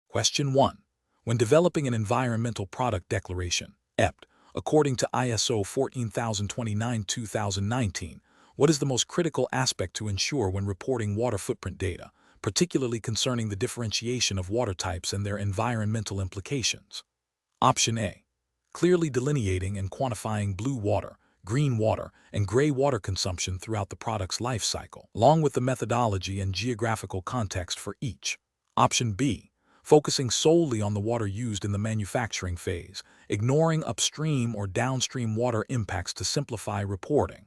Question 1. When developing an environmental product declaration, EPD, according to ISO 14029-2019, what is the most critical aspect to ensure when reporting water footprint data, particularly concerning the differentiation of water types and their environmental implications? Option A. Clearly delineating and quantifying blue water, green water, and gray water consumption throughout the product's life cycle, along with the methodology and geographical context for each. Option B. Focusing solely on the water used in the manufacturing phase, ignoring upstream or downstream water impacts to simplify reporting.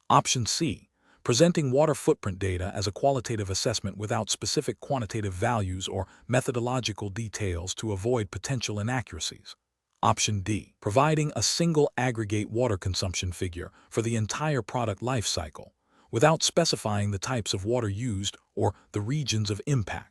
Option C. Presenting water footprint data as a qualitative assessment without specific quantitative values or methodological details to avoid potential inaccuracies. Option D. Providing a single aggregate water consumption figure for the entire product life cycle, without specifying the types of water used or the regions of impact.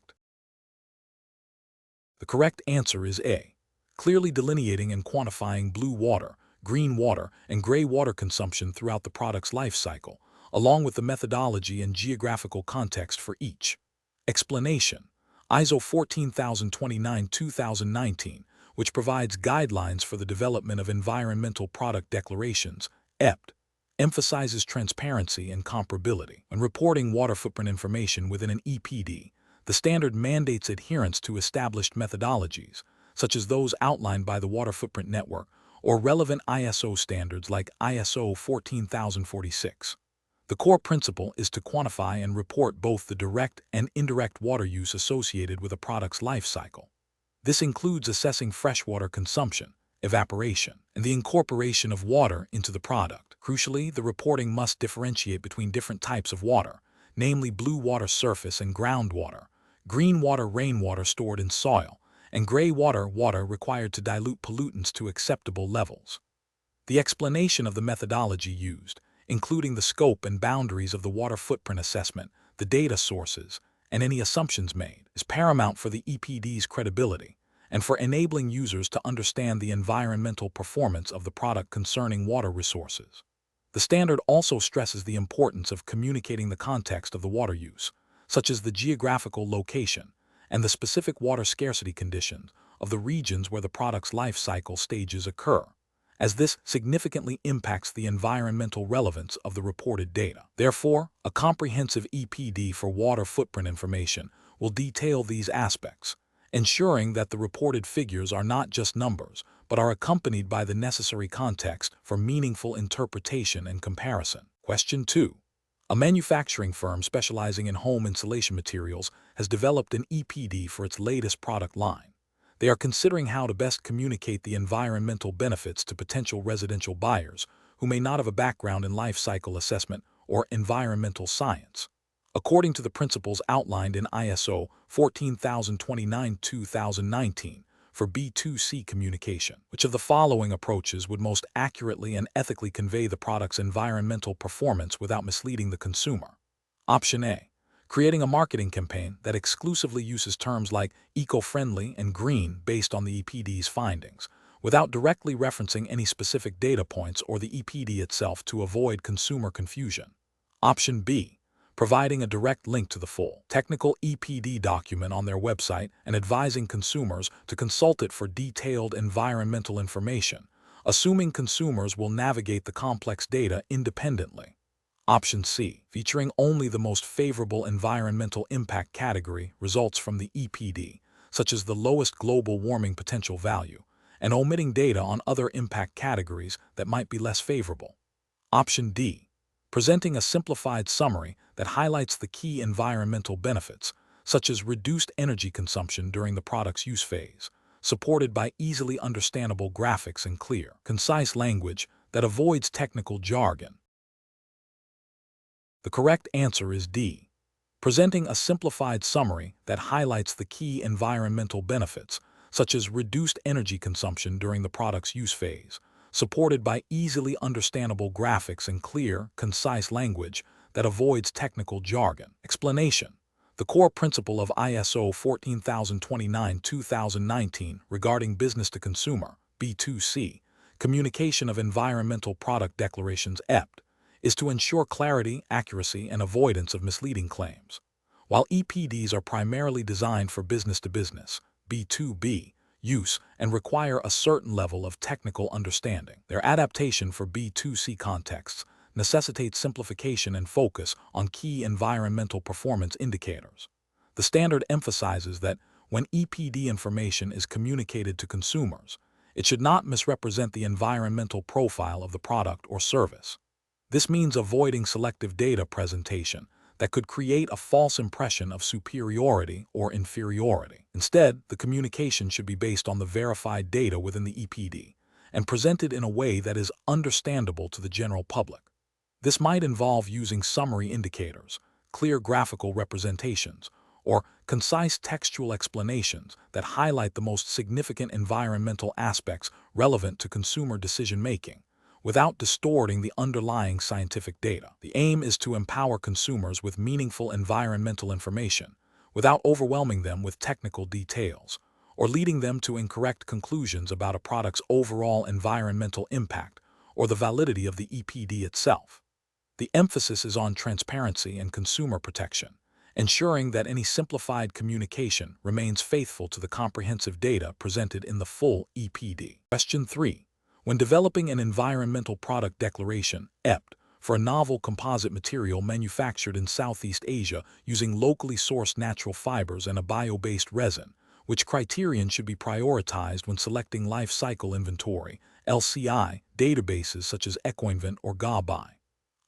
The correct answer is A. Clearly delineating and quantifying blue water, green water, and gray water consumption throughout the product's life cycle, along with the methodology and geographical context for each. Explanation: ISO 14029-2019, which provides guidelines for the development of environmental product declarations, EPD, emphasizes transparency and comparability. When reporting water footprint information within an EPD, the standard mandates adherence to established methodologies, such as those outlined by the Water Footprint Network or relevant ISO standards like ISO 14046. The core principle is to quantify and report both the direct and indirect water use associated with a product's life cycle. This includes assessing freshwater consumption, evaporation, and the incorporation of water into the product. Crucially, the reporting must differentiate between different types of water, namely blue water surface and groundwater, green water rainwater stored in soil, and gray water required to dilute pollutants to acceptable levels. The explanation of the methodology used, including the scope and boundaries of the water footprint assessment, the data sources, and any assumptions made, is paramount for the EPD's credibility and for enabling users to understand the environmental performance of the product concerning water resources. The standard also stresses the importance of communicating the context of the water use, such as the geographical location and the specific water scarcity conditions of the regions where the product's life cycle stages occur, as this significantly impacts the environmental relevance of the reported data. Therefore, a comprehensive EPD for water footprint information will detail these aspects, ensuring that the reported figures are not just numbers, but are accompanied by the necessary context for meaningful interpretation and comparison. Question 2. A manufacturing firm specializing in home insulation materials has developed an EPD for its latest product line. They are considering how to best communicate the environmental benefits to potential residential buyers who may not have a background in life cycle assessment or environmental science. According to the principles outlined in ISO 14029-2019 for B2C communication, which of the following approaches would most accurately and ethically convey the product's environmental performance without misleading the consumer? Option A. Creating a marketing campaign that exclusively uses terms like eco-friendly and green based on the EPD's findings, without directly referencing any specific data points or the EPD itself to avoid consumer confusion. Option B. Providing a direct link to the full technical EPD document on their website and advising consumers to consult it for detailed environmental information, assuming consumers will navigate the complex data independently. Option C. Featuring only the most favorable environmental impact category results from the EPD, such as the lowest global warming potential value, and omitting data on other impact categories that might be less favorable. Option D. Presenting a simplified summary that highlights the key environmental benefits, such as reduced energy consumption during the product's use phase, supported by easily understandable graphics and clear, concise language that avoids technical jargon. The correct answer is D. Presenting a simplified summary that highlights the key environmental benefits, such as reduced energy consumption during the product's use phase, supported by easily understandable graphics and clear, concise language that avoids technical jargon. Explanation: the core principle of ISO 14029-2019 regarding business-to-consumer (B2C) communication of environmental product declarations (EPD) is to ensure clarity, accuracy, and avoidance of misleading claims. While EPDs are primarily designed for business-to-business B2B use and require a certain level of technical understanding. Their adaptation for B2C contexts necessitates simplification and focus on key environmental performance indicators. The standard emphasizes that when EPD information is communicated to consumers, it should not misrepresent the environmental profile of the product or service. This means avoiding selective data presentation that could create a false impression of superiority or inferiority. Instead, the communication should be based on the verified data within the EPD and presented in a way that is understandable to the general public. This might involve using summary indicators, clear graphical representations, or concise textual explanations that highlight the most significant environmental aspects relevant to consumer decision-making, without distorting the underlying scientific data. The aim is to empower consumers with meaningful environmental information, without overwhelming them with technical details, or leading them to incorrect conclusions about a product's overall environmental impact or the validity of the EPD itself. The emphasis is on transparency and consumer protection, ensuring that any simplified communication remains faithful to the comprehensive data presented in the full EPD. Question 3. When developing an environmental product declaration, EPD, for a novel composite material manufactured in Southeast Asia using locally sourced natural fibers and a bio-based resin, which criterion should be prioritized when selecting life cycle inventory, LCI, databases such as Environme or GA?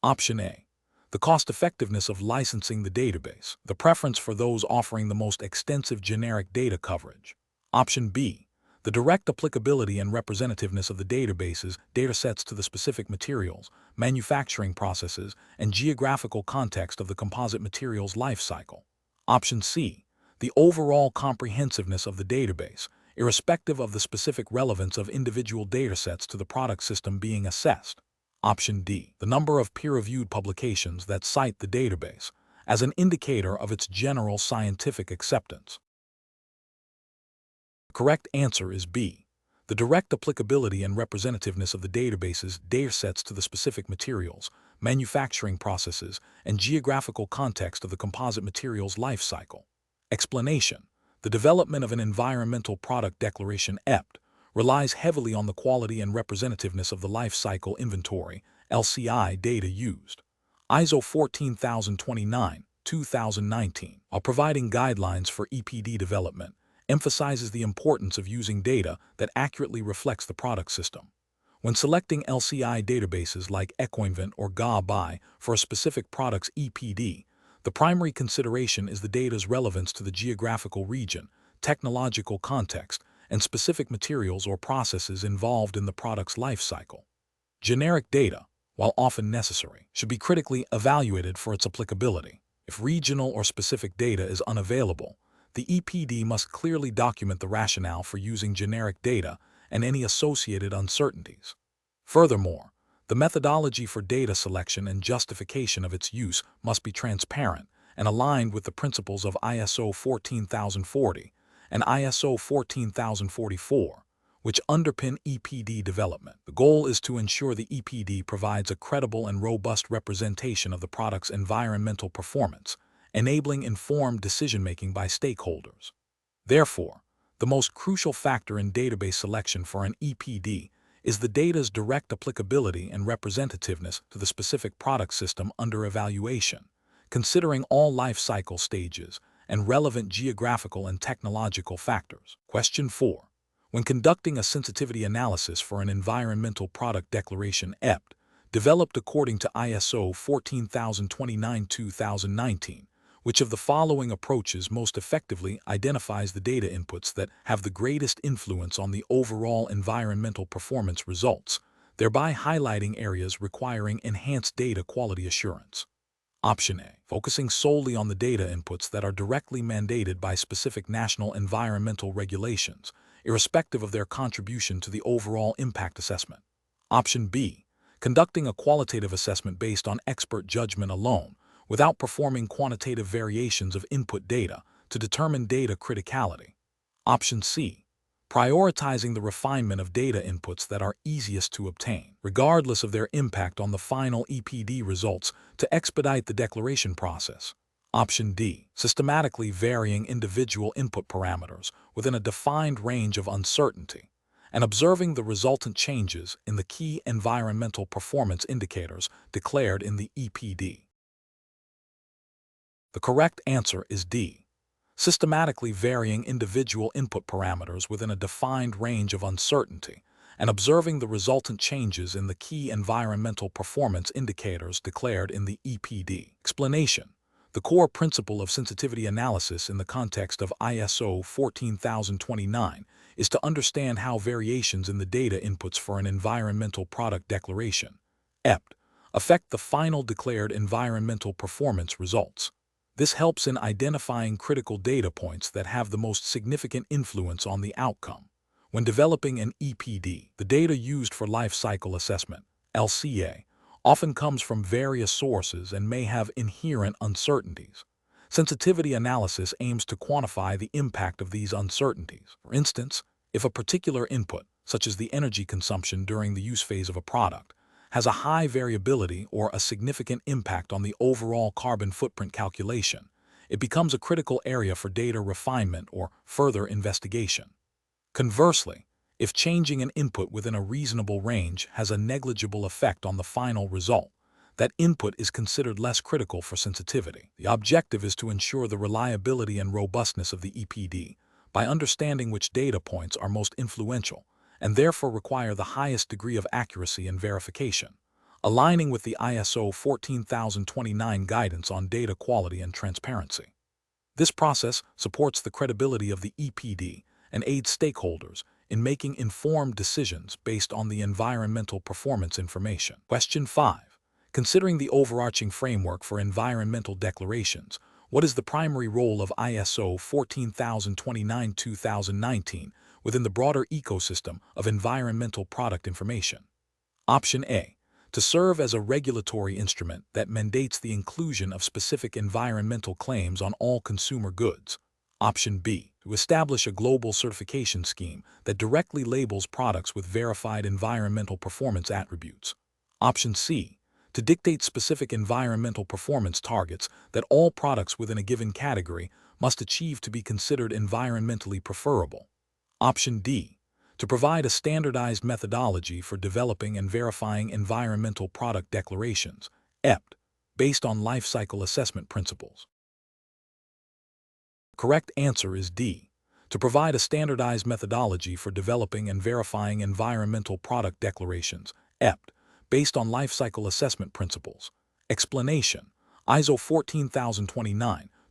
Option A. The cost-effectiveness of licensing the database, the preference for those offering the most extensive generic data coverage. Option B. The direct applicability and representativeness of the database's datasets to the specific materials, manufacturing processes, and geographical context of the composite material's life cycle. Option C. The overall comprehensiveness of the database, irrespective of the specific relevance of individual datasets to the product system being assessed. Option D. The number of peer-reviewed publications that cite the database as an indicator of its general scientific acceptance. The correct answer is B. The direct applicability and representativeness of the database's datasets to the specific materials, manufacturing processes, and geographical context of the composite material's life cycle. Explanation. The development of an environmental product declaration EPD relies heavily on the quality and representativeness of the life cycle inventory, LCI, data used. ISO 14029, 2019, while providing guidelines for EPD development, emphasizes the importance of using data that accurately reflects the product system. When selecting LCI databases like Environme or GA for a specific product's EPD, the primary consideration is the data's relevance to the geographical region, technological context, and specific materials or processes involved in the product's life cycle. Generic data, while often necessary, should be critically evaluated for its applicability. If regional or specific data is unavailable, the EPD must clearly document the rationale for using generic data and any associated uncertainties. Furthermore, the methodology for data selection and justification of its use must be transparent and aligned with the principles of ISO 14040 and ISO 14044, which underpin EPD development. The goal is to ensure the EPD provides a credible and robust representation of the product's environmental performance, enabling informed decision-making by stakeholders. Therefore, the most crucial factor in database selection for an EPD is the data's direct applicability and representativeness to the specific product system under evaluation, considering all life cycle stages and relevant geographical and technological factors. Question 4. When conducting a sensitivity analysis for an environmental product declaration EPD, developed according to ISO 14029-2019, which of the following approaches most effectively identifies the data inputs that have the greatest influence on the overall environmental performance results, thereby highlighting areas requiring enhanced data quality assurance? Option A. Focusing solely on the data inputs that are directly mandated by specific national environmental regulations, irrespective of their contribution to the overall impact assessment. Option B. Conducting a qualitative assessment based on expert judgment alone, without performing quantitative variations of input data to determine data criticality. Option C. Prioritizing the refinement of data inputs that are easiest to obtain, regardless of their impact on the final EPD results, to expedite the declaration process. Option D. Systematically varying individual input parameters within a defined range of uncertainty and observing the resultant changes in the key environmental performance indicators declared in the EPD. The correct answer is D. Systematically varying individual input parameters within a defined range of uncertainty and observing the resultant changes in the key environmental performance indicators declared in the EPD. Explanation. The core principle of sensitivity analysis in the context of ISO 14029 is to understand how variations in the data inputs for an environmental product declaration, EPD, affect the final declared environmental performance results. This helps in identifying critical data points that have the most significant influence on the outcome. When developing an EPD, the data used for life cycle assessment, LCA, often comes from various sources and may have inherent uncertainties. Sensitivity analysis aims to quantify the impact of these uncertainties. For instance, if a particular input, such as the energy consumption during the use phase of a product, has a high variability or a significant impact on the overall carbon footprint calculation, it becomes a critical area for data refinement or further investigation. Conversely, if changing an input within a reasonable range has a negligible effect on the final result, that input is considered less critical for sensitivity. The objective is to ensure the reliability and robustness of the EPD by understanding which data points are most influential and therefore require the highest degree of accuracy and verification, aligning with the ISO 14029 guidance on data quality and transparency. This process supports the credibility of the EPD and aids stakeholders in making informed decisions based on the environmental performance information. Question 5. Considering the overarching framework for environmental declarations, what is the primary role of ISO 14029-2019 within the broader ecosystem of environmental product information? Option A. To serve as a regulatory instrument that mandates the inclusion of specific environmental claims on all consumer goods. Option B. To establish a global certification scheme that directly labels products with verified environmental performance attributes. Option C. To dictate specific environmental performance targets that all products within a given category must achieve to be considered environmentally preferable. Option D. To provide a standardized methodology for developing and verifying environmental product declarations, EPD, based on life cycle assessment principles. The correct answer is D. To provide a standardized methodology for developing and verifying environmental product declarations, EPD, based on life cycle assessment principles. Explanation. ISO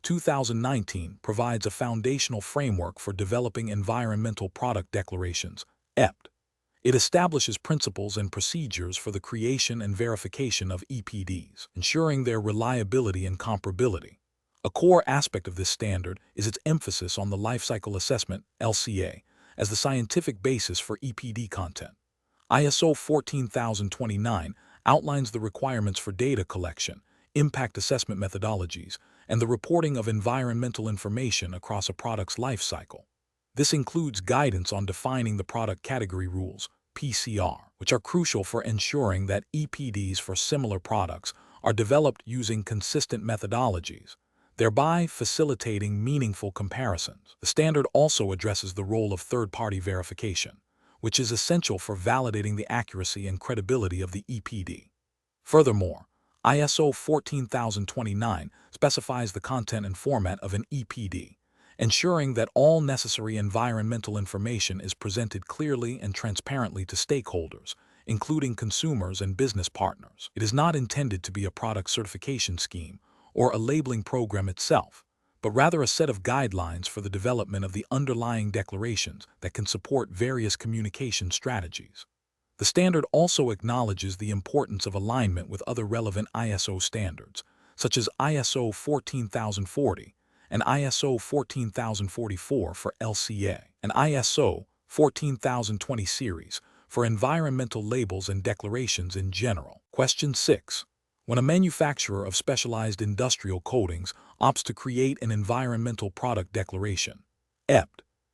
14029-2019 provides a foundational framework for developing environmental product declarations, EPD. It establishes principles and procedures for the creation and verification of EPDs, ensuring their reliability and comparability. A core aspect of this standard is its emphasis on the life cycle assessment, LCA, as the scientific basis for EPD content. ISO 14029 outlines the requirements for data collection, impact assessment methodologies, and the reporting of environmental information across a product's life cycle. This includes guidance on defining the product category rules, PCR, which are crucial for ensuring that EPDs for similar products are developed using consistent methodologies, thereby facilitating meaningful comparisons. The standard also addresses the role of third-party verification, which is essential for validating the accuracy and credibility of the EPD. Furthermore, ISO 14029 specifies the content and format of an EPD, ensuring that all necessary environmental information is presented clearly and transparently to stakeholders, including consumers and business partners. It is not intended to be a product certification scheme or a labeling program itself, but rather a set of guidelines for the development of the underlying declarations that can support various communication strategies. The standard also acknowledges the importance of alignment with other relevant ISO standards, such as ISO 14040 and ISO 14044 for LCA, and ISO 14020 series for environmental labels and declarations in general. Question 6. When a manufacturer of specialized industrial coatings opts to create an environmental product declaration, EPD,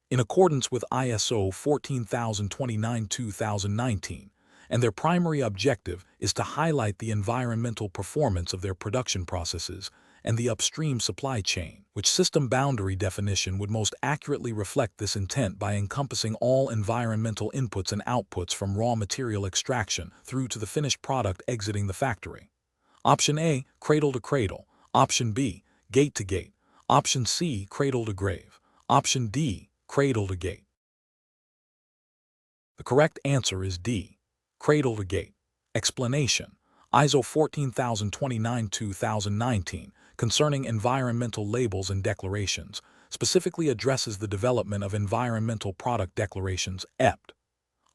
in accordance with ISO 14029-2019, and their primary objective is to highlight the environmental performance of their production processes and the upstream supply chain. Which system boundary definition would most accurately reflect this intent by encompassing all environmental inputs and outputs from raw material extraction through to the finished product exiting the factory? Option A, cradle to cradle. Option B, gate to gate. Option C, cradle to grave. Option D, cradle to gate. The correct answer is D, cradle to gate. Explanation: ISO 14029-2019 concerning environmental labels and declarations specifically addresses the development of environmental product declarations (EPD).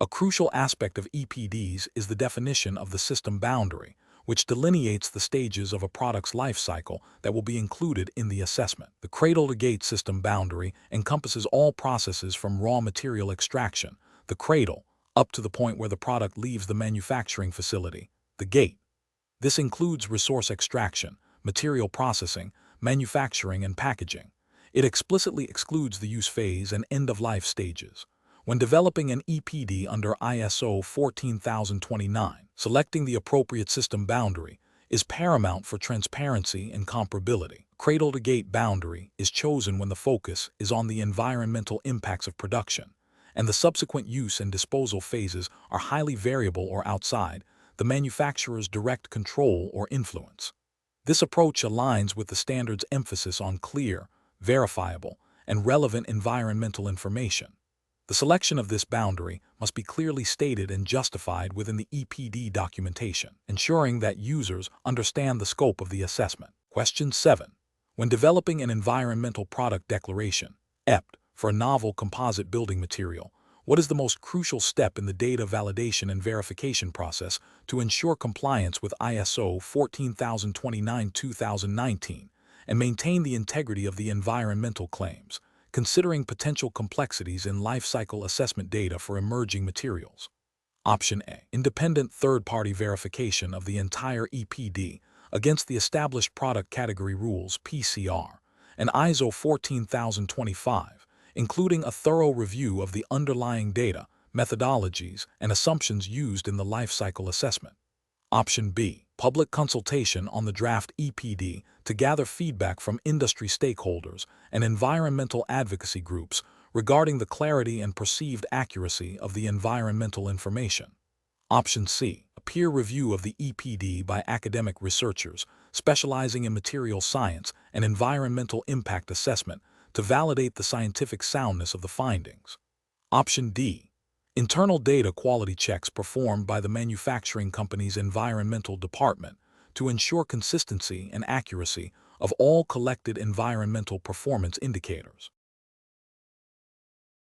A crucial aspect of EPDs is the definition of the system boundary, which delineates the stages of a product's life cycle that will be included in the assessment. The cradle-to-gate system boundary encompasses all processes from raw material extraction, the cradle, up to the point where the product leaves the manufacturing facility, the gate. This includes resource extraction, material processing, manufacturing, and packaging. It explicitly excludes the use phase and end-of-life stages. When developing an EPD under ISO 14029, selecting the appropriate system boundary is paramount for transparency and comparability. Cradle-to-gate boundary is chosen when the focus is on the environmental impacts of production, and the subsequent use and disposal phases are highly variable or outside the manufacturer's direct control or influence. This approach aligns with the standard's emphasis on clear, verifiable, and relevant environmental information. The selection of this boundary must be clearly stated and justified within the EPD documentation, ensuring that users understand the scope of the assessment. Question 7. When developing an environmental product declaration, EPD, for a novel composite building material, what is the most crucial step in the data validation and verification process to ensure compliance with ISO 14029-2019 and maintain the integrity of the environmental claims, considering potential complexities in life cycle assessment data for emerging materials? Option A, independent third-party verification of the entire EPD against the established product category rules (PCR) and ISO 14025, including a thorough review of the underlying data, methodologies, and assumptions used in the life cycle assessment. Option B, public consultation on the draft EPD to gather feedback from industry stakeholders and environmental advocacy groups regarding the clarity and perceived accuracy of the environmental information. Option C, a peer review of the EPD by academic researchers specializing in material science and environmental impact assessment to validate the scientific soundness of the findings. Option D, internal data quality checks performed by the manufacturing company's environmental department to ensure consistency and accuracy of all collected environmental performance indicators.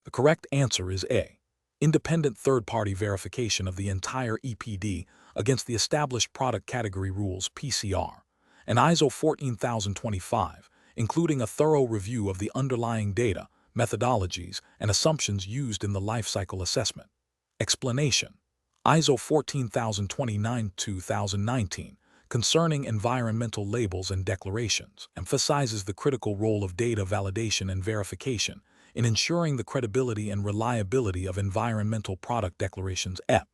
The correct answer is A, independent third-party verification of the entire EPD against the established product category rules (PCR) and ISO 14025, including a thorough review of the underlying data, methodologies, and assumptions used in the life cycle assessment. Explanation: ISO 14029-2019 concerning environmental labels and declarations emphasizes the critical role of data validation and verification in ensuring the credibility and reliability of environmental product declarations (EPD).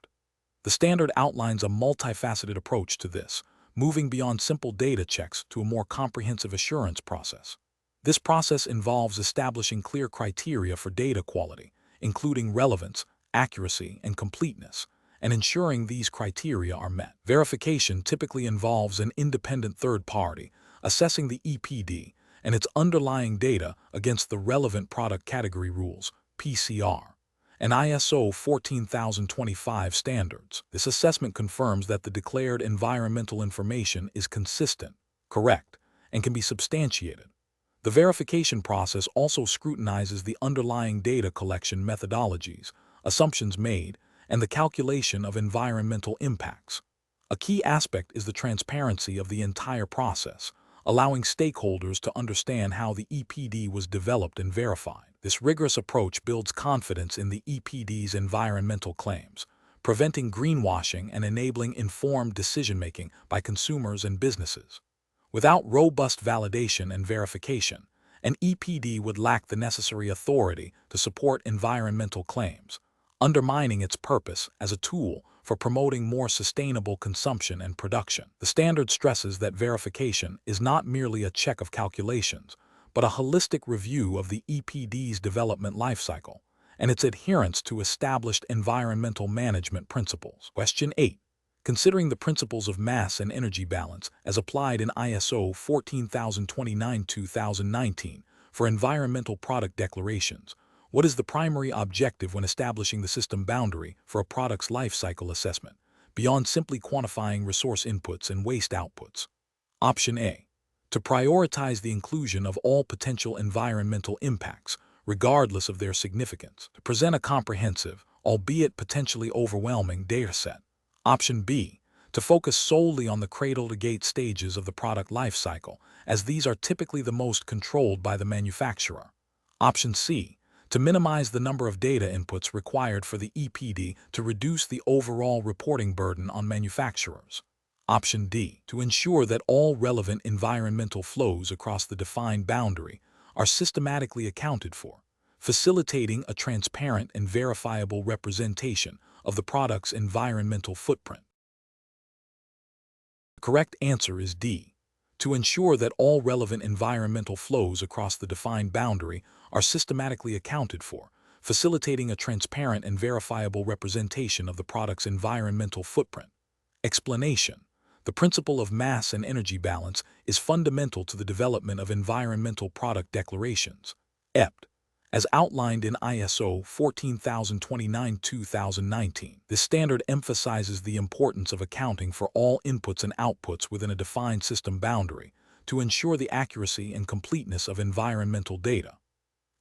The standard outlines a multifaceted approach to this, moving beyond simple data checks to a more comprehensive assurance process. This process involves establishing clear criteria for data quality, including relevance, accuracy, and completeness, and ensuring these criteria are met. Verification typically involves an independent third party assessing the EPD and its underlying data against the relevant product category rules (PCR) and ISO 14025 standards. This assessment confirms that the declared environmental information is consistent, correct, and can be substantiated. The verification process also scrutinizes the underlying data collection methodologies, assumptions made, and the calculation of environmental impacts. A key aspect is the transparency of the entire process, allowing stakeholders to understand how the EPD was developed and verified. This rigorous approach builds confidence in the EPD's environmental claims, preventing greenwashing and enabling informed decision-making by consumers and businesses. Without robust validation and verification, an EPD would lack the necessary authority to support environmental claims. undermining its purpose as a tool for promoting more sustainable consumption and production. The standard stresses that verification is not merely a check of calculations, but a holistic review of the EPD's development lifecycle and its adherence to established environmental management principles. Question 8. Considering the principles of mass and energy balance as applied in ISO 14029-2019 for environmental product declarations, what is the primary objective when establishing the system boundary for a product's life cycle assessment, beyond simply quantifying resource inputs and waste outputs? Option A. To prioritize the inclusion of all potential environmental impacts, regardless of their significance, to present a comprehensive, albeit potentially overwhelming, dataset. Option B. To focus solely on the cradle-to-gate stages of the product life cycle, as these are typically the most controlled by the manufacturer. Option C. To minimize the number of data inputs required for the EPD to reduce the overall reporting burden on manufacturers. Option D. To ensure that all relevant environmental flows across the defined boundary are systematically accounted for, facilitating a transparent and verifiable representation of the product's environmental footprint. The correct answer is D. To ensure that all relevant environmental flows across the defined boundary are systematically accounted for, facilitating a transparent and verifiable representation of the product's environmental footprint. Explanation. The principle of mass and energy balance is fundamental to the development of environmental product declarations, EPD, as outlined in ISO 14029-2019. This standard emphasizes the importance of accounting for all inputs and outputs within a defined system boundary to ensure the accuracy and completeness of environmental data.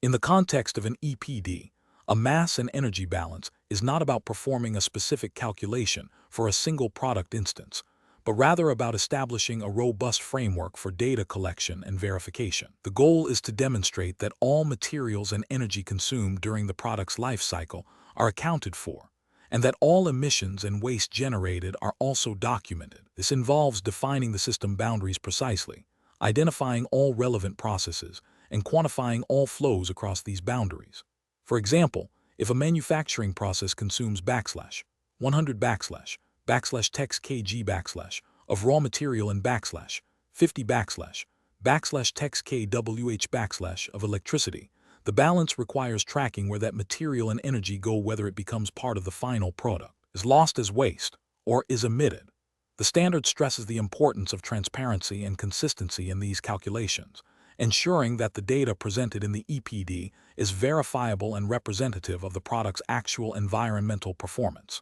In the context of an EPD, a mass and energy balance is not about performing a specific calculation for a single product instance, but rather about establishing a robust framework for data collection and verification. The goal is to demonstrate that all materials and energy consumed during the product's life cycle are accounted for, and that all emissions and waste generated are also documented. This involves defining the system boundaries precisely, identifying all relevant processes, and quantifying all flows across these boundaries. For example, if a manufacturing process consumes \100 tex kg of raw material and \50 tex kWh of electricity, the balance requires tracking where that material and energy go, whether it becomes part of the final product, is lost as waste, or is emitted. The standard stresses the importance of transparency and consistency in these calculations, ensuring that the data presented in the EPD is verifiable and representative of the product's actual environmental performance.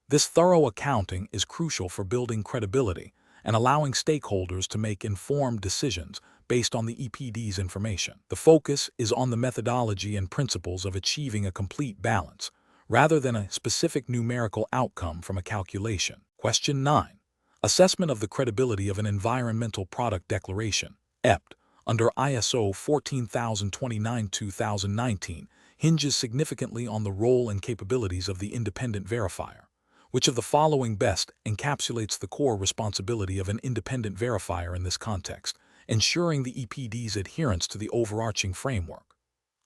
This thorough accounting is crucial for building credibility and allowing stakeholders to make informed decisions based on the EPD's information. The focus is on the methodology and principles of achieving a complete balance, rather than a specific numerical outcome from a calculation. Question 9. Assessment of the credibility of an environmental product declaration, EPD, under ISO 14029-2019 hinges significantly on the role and capabilities of the independent verifier. Which of the following best encapsulates the core responsibility of an independent verifier in this context, ensuring the EPD's adherence to the overarching framework?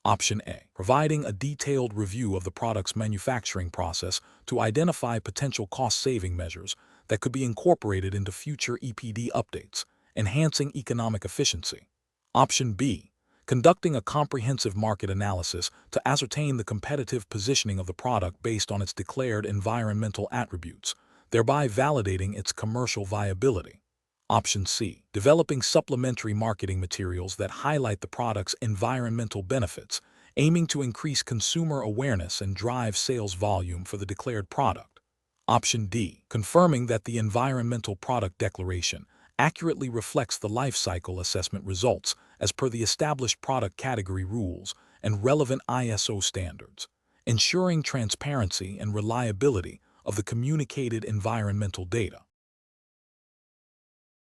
Option A. Providing a detailed review of the product's manufacturing process to identify potential cost-saving measures that could be incorporated into future EPD updates, enhancing economic efficiency. Option B. Conducting a comprehensive market analysis to ascertain the competitive positioning of the product based on its declared environmental attributes, thereby validating its commercial viability. Option C. Developing supplementary marketing materials that highlight the product's environmental benefits, aiming to increase consumer awareness and drive sales volume for the declared product. Option D. Confirming that the environmental product declaration accurately reflects the life cycle assessment results as per the established product category rules and relevant ISO standards, ensuring transparency and reliability of the communicated environmental data.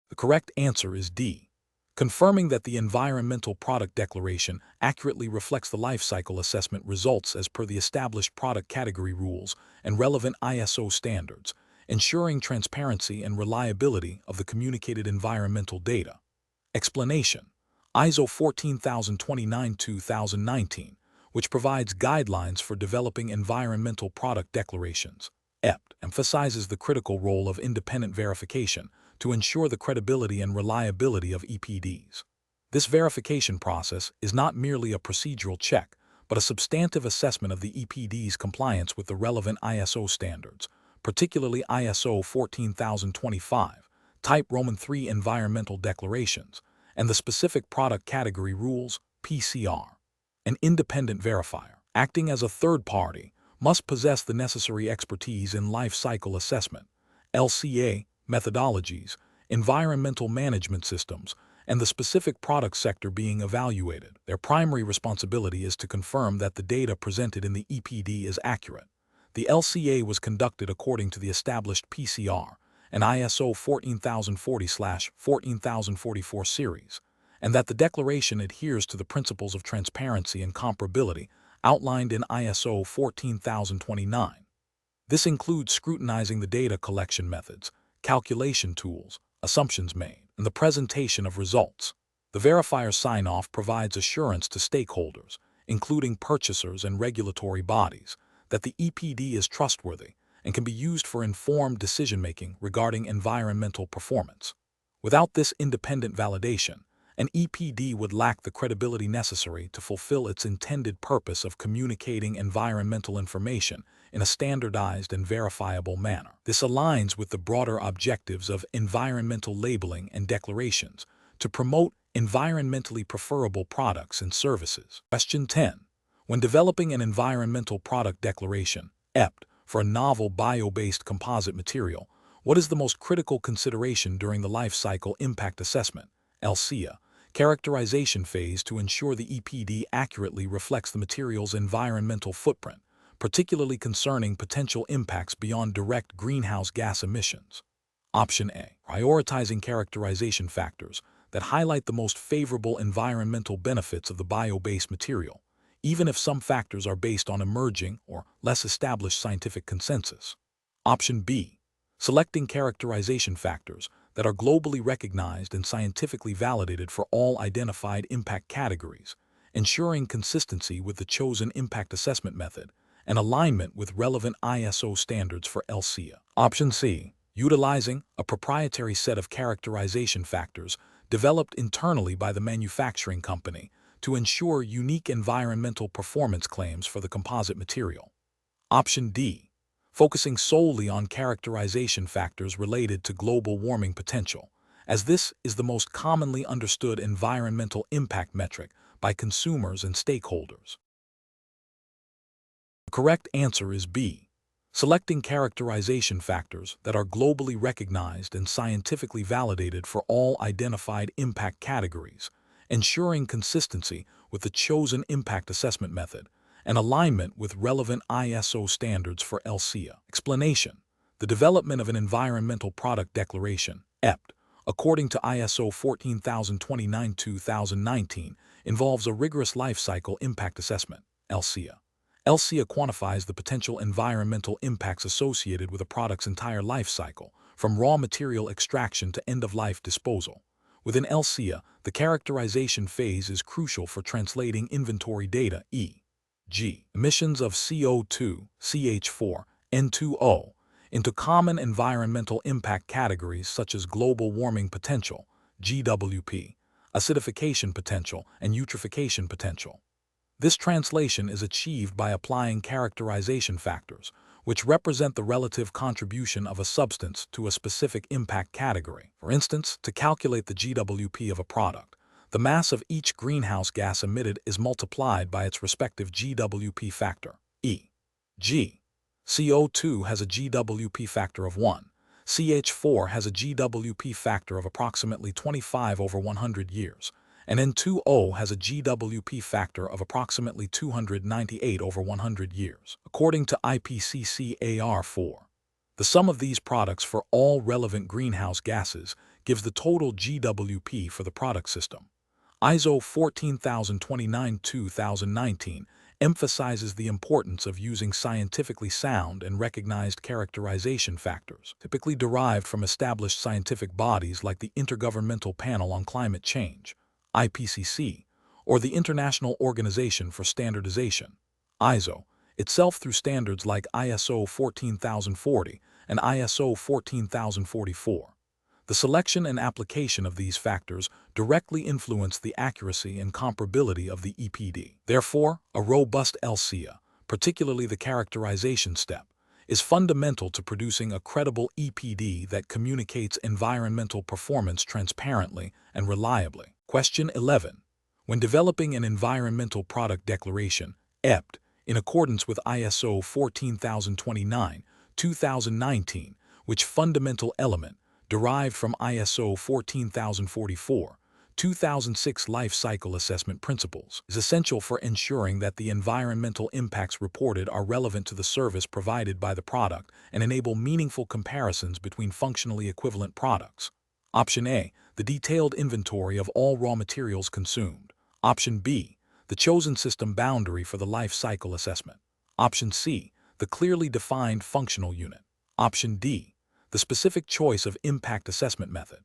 The correct answer is D. Confirming that the environmental product declaration accurately reflects the life cycle assessment results as per the established product category rules and relevant ISO standards, ensuring transparency and reliability of the communicated environmental data. Explanation. ISO 14029-2019 which provides guidelines for developing environmental product declarations. EPD emphasizes the critical role of independent verification to ensure the credibility and reliability of EPDs. This verification process is not merely a procedural check, but a substantive assessment of the EPD's compliance with the relevant ISO standards, particularly ISO 14025, Type Roman III environmental declarations, and the specific product category rules, PCR. An independent verifier, acting as a third party, must possess the necessary expertise in life cycle assessment, LCA, methodologies, environmental management systems, and the specific product sector being evaluated. Their primary responsibility is to confirm that the data presented in the EPD is accurate. The LCA was conducted according to the established PCR and ISO 14040/14044 series, and that the declaration adheres to the principles of transparency and comparability outlined in ISO 14029. This includes scrutinizing the data collection methods, calculation tools, assumptions made, and the presentation of results. The verifier sign-off provides assurance to stakeholders, including purchasers and regulatory bodies, that the EPD is trustworthy and can be used for informed decision-making regarding environmental performance. Without this independent validation, an EPD would lack the credibility necessary to fulfill its intended purpose of communicating environmental information in a standardized and verifiable manner. This aligns with the broader objectives of environmental labeling and declarations to promote environmentally preferable products and services. Question 10. When developing an environmental product declaration, EPD, for a novel bio-based composite material, what is the most critical consideration during the life cycle impact assessment, LCA, characterization phase to ensure the EPD accurately reflects the material's environmental footprint, particularly concerning potential impacts beyond direct greenhouse gas emissions? Option A. Prioritizing characterization factors that highlight the most favorable environmental benefits of the bio-based material, even if some factors are based on emerging or less established scientific consensus. Option B. Selecting characterization factors that are globally recognized and scientifically validated for all identified impact categories, ensuring consistency with the chosen impact assessment method and alignment with relevant ISO standards for LCA. Option C. Utilizing a proprietary set of characterization factors developed internally by the manufacturing company to ensure unique environmental performance claims for the composite material. Option D. Focusing solely on characterization factors related to global warming potential, as this is the most commonly understood environmental impact metric by consumers and stakeholders. The correct answer is B. Selecting characterization factors that are globally recognized and scientifically validated for all identified impact categories, ensuring consistency with the chosen impact assessment method and alignment with relevant ISO standards for LCA. Explanation: the development of an environmental product declaration, EPD, according to ISO 14029/2019, involves a rigorous life cycle impact assessment, LCA. LCA quantifies the potential environmental impacts associated with a product's entire life cycle, from raw material extraction to end-of-life disposal. Within LCA, the characterization phase is crucial for translating inventory data, e.g., emissions of CO2, CH4, N2O, into common environmental impact categories such as global warming potential, GWP, acidification potential, and eutrophication potential. This translation is achieved by applying characterization factors, which represent the relative contribution of a substance to a specific impact category. For instance, to calculate the GWP of a product, the mass of each greenhouse gas emitted is multiplied by its respective GWP factor, e.g., CO2 has a GWP factor of 1, CH4 has a GWP factor of approximately 25 over 100 years, and N2O has a GWP factor of approximately 298 over 100 years, according to IPCC AR4. The sum of these products for all relevant greenhouse gases gives the total GWP for the product system. ISO 14029/2019 emphasizes the importance of using scientifically sound and recognized characterization factors, typically derived from established scientific bodies like the Intergovernmental Panel on Climate Change, IPCC, or the International Organization for Standardization, ISO, itself through standards like ISO 14040 and ISO 14044. The selection and application of these factors directly influence the accuracy and comparability of the EPD. Therefore, a robust LCA, particularly the characterization step, is fundamental to producing a credible EPD that communicates environmental performance transparently and reliably. Question 11. When developing an environmental product declaration, EPD, in accordance with ISO 14029, 2019, which fundamental element, derived from ISO 14044, 2006 Life Cycle Assessment Principles, is essential for ensuring that the environmental impacts reported are relevant to the service provided by the product and enable meaningful comparisons between functionally equivalent products. Option A, the detailed inventory of all raw materials consumed. Option B, the chosen system boundary for the life cycle assessment. Option C, the clearly defined functional unit. Option D, the specific choice of impact assessment method.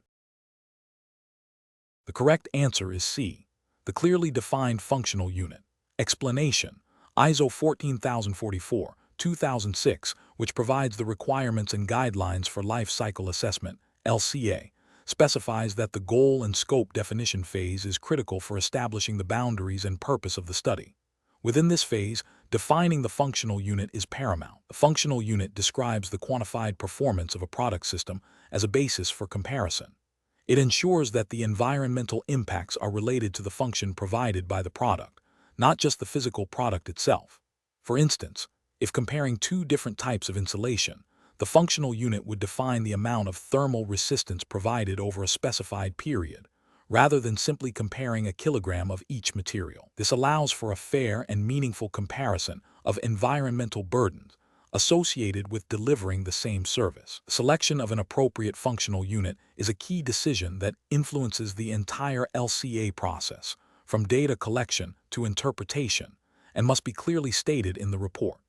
The correct answer is C, the clearly defined functional unit. Explanation: ISO 14044, 2006, which provides the requirements and guidelines for life cycle assessment, LCA, specifies that the goal and scope definition phase is critical for establishing the boundaries and purpose of the study. Within this phase, defining the functional unit is paramount. The functional unit describes the quantified performance of a product system as a basis for comparison. It ensures that the environmental impacts are related to the function provided by the product, not just the physical product itself. For instance, if comparing two different types of insulation, the functional unit would define the amount of thermal resistance provided over a specified period, rather than simply comparing a kilogram of each material. This allows for a fair and meaningful comparison of environmental burdens associated with delivering the same service. The selection of an appropriate functional unit is a key decision that influences the entire LCA process, from data collection to interpretation, and must be clearly stated in the report.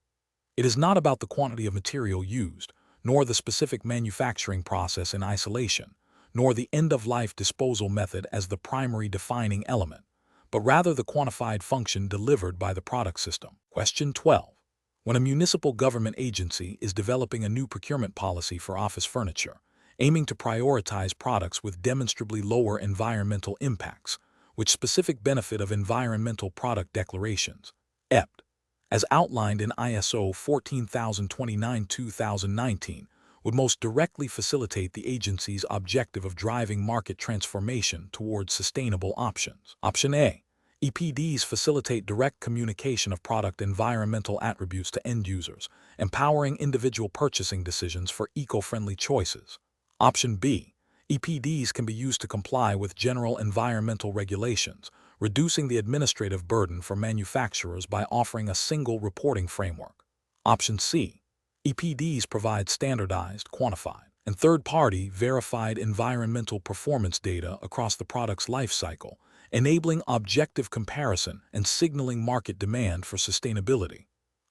It is not about the quantity of material used, nor the specific manufacturing process in isolation, nor the end-of-life disposal method as the primary defining element, but rather the quantified function delivered by the product system. Question 12. When a municipal government agency is developing a new procurement policy for office furniture, aiming to prioritize products with demonstrably lower environmental impacts, which specific benefit of environmental product declarations, EPD, as outlined in ISO 14029-2019, would most directly facilitate the agency's objective of driving market transformation towards sustainable options. Option A. EPDs facilitate direct communication of product environmental attributes to end users, empowering individual purchasing decisions for eco-friendly choices. Option B. EPDs can be used to comply with general environmental regulations, reducing the administrative burden for manufacturers by offering a single reporting framework. Option C. EPDs provide standardized, quantified, and third-party verified environmental performance data across the product's life cycle, enabling objective comparison and signaling market demand for sustainability.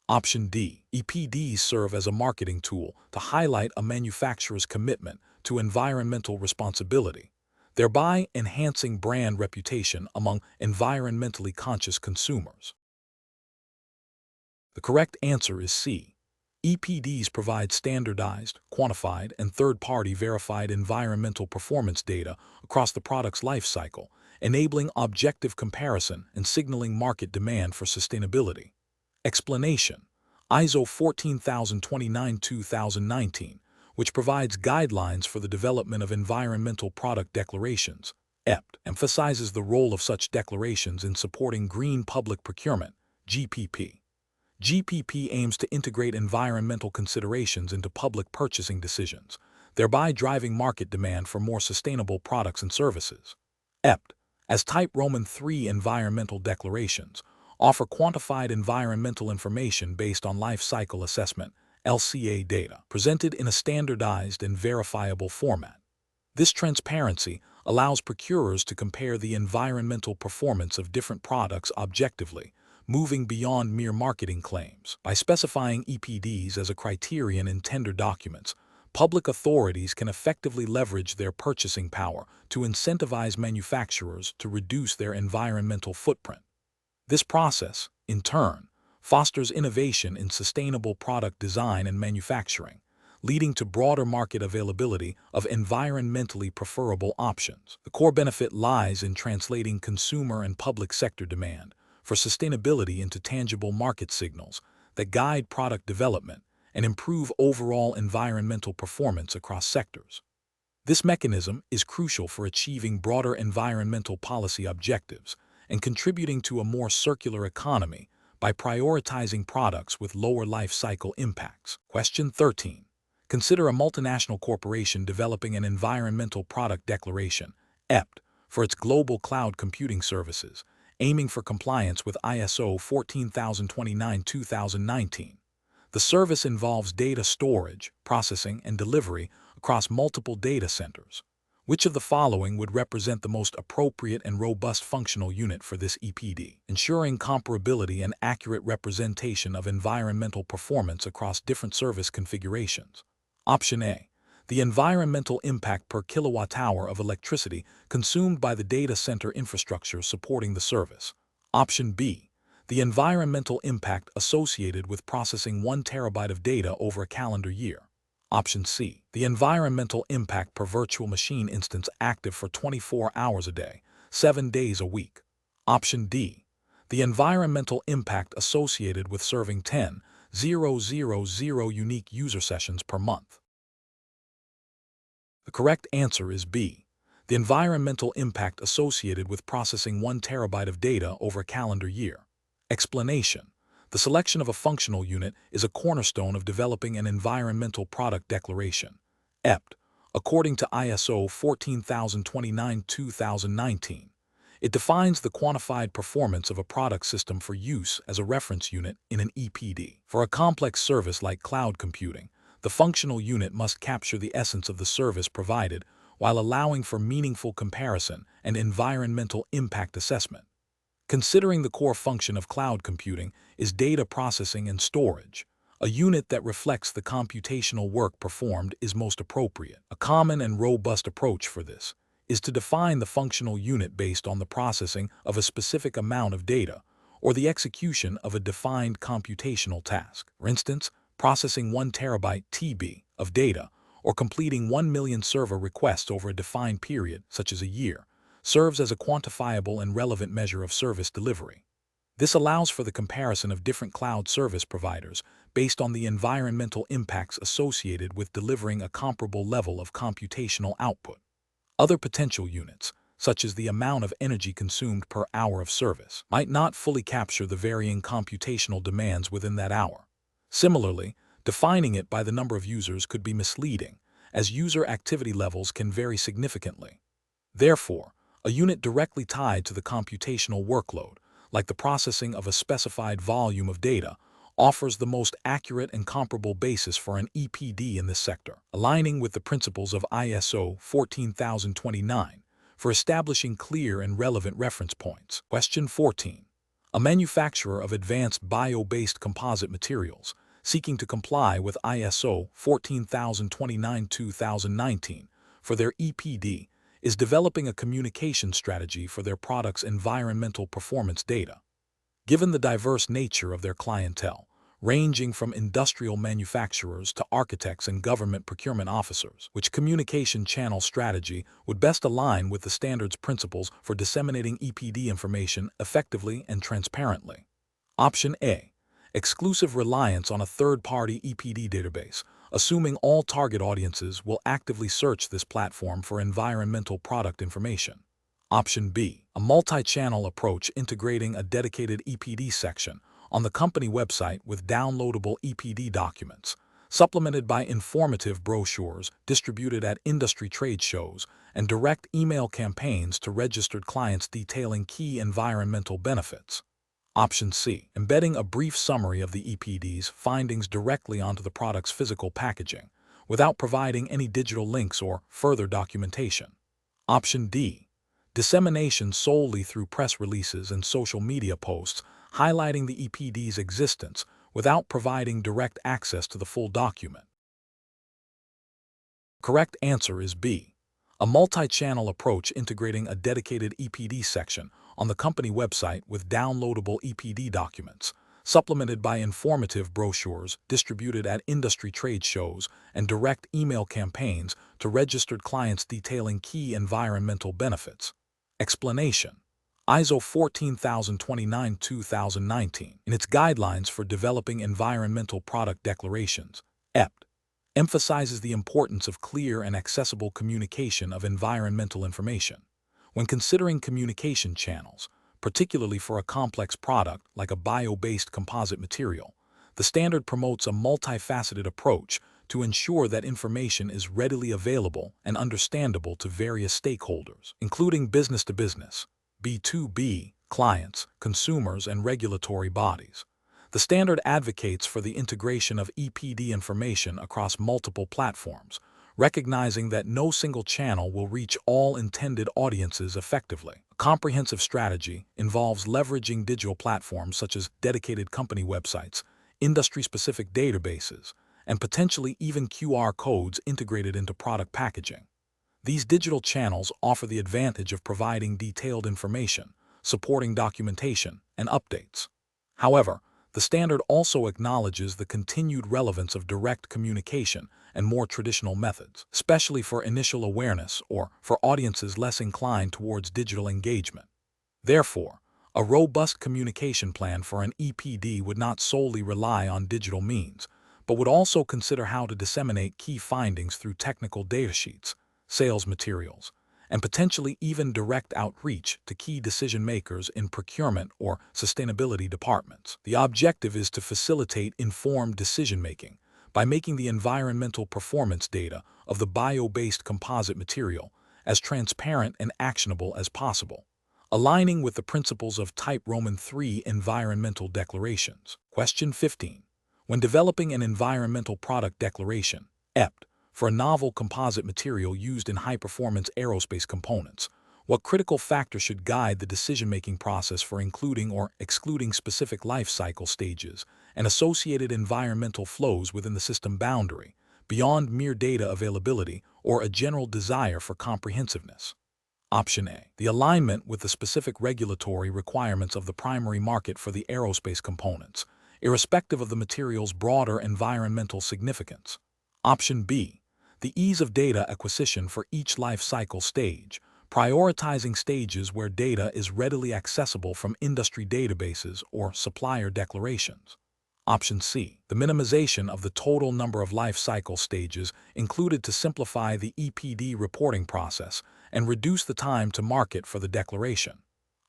Option D. EPDs serve as a marketing tool to highlight a manufacturer's commitment to environmental responsibility, thereby enhancing brand reputation among environmentally conscious consumers. The correct answer is C. EPDs provide standardized, quantified, and third-party verified environmental performance data across the product's life cycle, enabling objective comparison and signaling market demand for sustainability. Explanation: ISO 14029-2019, which provides guidelines for the development of environmental product declarations, EPD, emphasizes the role of such declarations in supporting green public procurement, GPP. GPP aims to integrate environmental considerations into public purchasing decisions, thereby driving market demand for more sustainable products and services. EPD, as Type Roman III environmental declarations, offer quantified environmental information based on life cycle assessment, LCA data, presented in a standardized and verifiable format. This transparency allows procurers to compare the environmental performance of different products objectively, moving beyond mere marketing claims. By specifying EPDs as a criterion in tender documents, public authorities can effectively leverage their purchasing power to incentivize manufacturers to reduce their environmental footprint. This process, in turn, fosters innovation in sustainable product design and manufacturing, leading to broader market availability of environmentally preferable options. The core benefit lies in translating consumer and public sector demand for sustainability into tangible market signals that guide product development and improve overall environmental performance across sectors. This mechanism is crucial for achieving broader environmental policy objectives and contributing to a more circular economy by prioritizing products with lower life cycle impacts. Question 13. Consider a multinational corporation developing an environmental product declaration, EPD, for its global cloud computing services, aiming for compliance with ISO 14029-2019. The service involves data storage, processing, and delivery across multiple data centers. Which of the following would represent the most appropriate and robust functional unit for this EPD, ensuring comparability and accurate representation of environmental performance across different service configurations? Option A. The environmental impact per kilowatt-hour of electricity consumed by the data center infrastructure supporting the service. Option B. The environmental impact associated with processing 1 terabyte of data over a calendar year. Option C. The environmental impact per virtual machine instance active for 24 hours a day, 7 days a week. Option D. The environmental impact associated with serving 10,000 unique user sessions per month. The correct answer is B. The environmental impact associated with processing 1 terabyte of data over a calendar year. Explanation. The selection of a functional unit is a cornerstone of developing an environmental product declaration, EPD, according to ISO 14029-2019. It defines the quantified performance of a product system for use as a reference unit in an EPD. For a complex service like cloud computing, the functional unit must capture the essence of the service provided while allowing for meaningful comparison and environmental impact assessment. Considering the core function of cloud computing is data processing and storage, a unit that reflects the computational work performed is most appropriate. A common and robust approach for this is to define the functional unit based on the processing of a specific amount of data or the execution of a defined computational task. For instance, processing 1 terabyte (TB) of data or completing 1 million server requests over a defined period, such as a year, serves as a quantifiable and relevant measure of service delivery. This allows for the comparison of different cloud service providers based on the environmental impacts associated with delivering a comparable level of computational output. Other potential units, such as the amount of energy consumed per hour of service, might not fully capture the varying computational demands within that hour. Similarly, defining it by the number of users could be misleading, as user activity levels can vary significantly. Therefore, a unit directly tied to the computational workload, like the processing of a specified volume of data, offers the most accurate and comparable basis for an EPD in this sector, aligning with the principles of ISO 14029 for establishing clear and relevant reference points. Question 14. A manufacturer of advanced bio-based composite materials, seeking to comply with ISO 14029-2019 for their EPD, is developing a communication strategy for their product's environmental performance data. Given the diverse nature of their clientele, ranging from industrial manufacturers to architects and government procurement officers, which communication channel strategy would best align with the standards principles for disseminating EPD information effectively and transparently? Option A. Exclusive reliance on a third-party EPD database, assuming all target audiences will actively search this platform for environmental product information. Option B. A multi-channel approach integrating a dedicated EPD section on the company website with downloadable EPD documents, supplemented by informative brochures distributed at industry trade shows and direct email campaigns to registered clients detailing key environmental benefits. Option C. Embedding a brief summary of the EPD's findings directly onto the product's physical packaging, without providing any digital links or further documentation. Option D. Dissemination solely through press releases and social media posts highlighting the EPD's existence without providing direct access to the full document. Correct answer is B. A multi-channel approach integrating a dedicated EPD section on the company website with downloadable EPD documents, supplemented by informative brochures distributed at industry trade shows and direct email campaigns to registered clients detailing key environmental benefits. Explanation: ISO 14029-2019, in its guidelines for developing environmental product declarations, EPD, emphasizes the importance of clear and accessible communication of environmental information. When considering communication channels, particularly for a complex product like a bio-based composite material, the standard promotes a multifaceted approach to ensure that information is readily available and understandable to various stakeholders, including business-to-business, B2B, clients, consumers, and regulatory bodies. The standard advocates for the integration of EPD information across multiple platforms, recognizing that no single channel will reach all intended audiences effectively. A comprehensive strategy involves leveraging digital platforms such as dedicated company websites, industry-specific databases, and potentially even QR codes integrated into product packaging. These digital channels offer the advantage of providing detailed information, supporting documentation, and updates. However, the standard also acknowledges the continued relevance of direct communication and more traditional methods, especially for initial awareness or for audiences less inclined towards digital engagement. Therefore, a robust communication plan for an EPD would not solely rely on digital means, but would also consider how to disseminate key findings through technical datasheets, sales materials, and potentially even direct outreach to key decision-makers in procurement or sustainability departments. The objective is to facilitate informed decision-making by making the environmental performance data of the bio-based composite material as transparent and actionable as possible, aligning with the principles of Type Roman III environmental declarations. Question 15. When developing an environmental product declaration, EPD, for a novel composite material used in high-performance aerospace components, what critical factor should guide the decision-making process for including or excluding specific life cycle stages and associated environmental flows within the system boundary, beyond mere data availability or a general desire for comprehensiveness? Option A. The alignment with the specific regulatory requirements of the primary market for the aerospace components, irrespective of the material's broader environmental significance. Option B. The ease of data acquisition for each life cycle stage, prioritizing stages where data is readily accessible from industry databases or supplier declarations. Option C. The minimization of the total number of life cycle stages included to simplify the EPD reporting process and reduce the time to market for the declaration.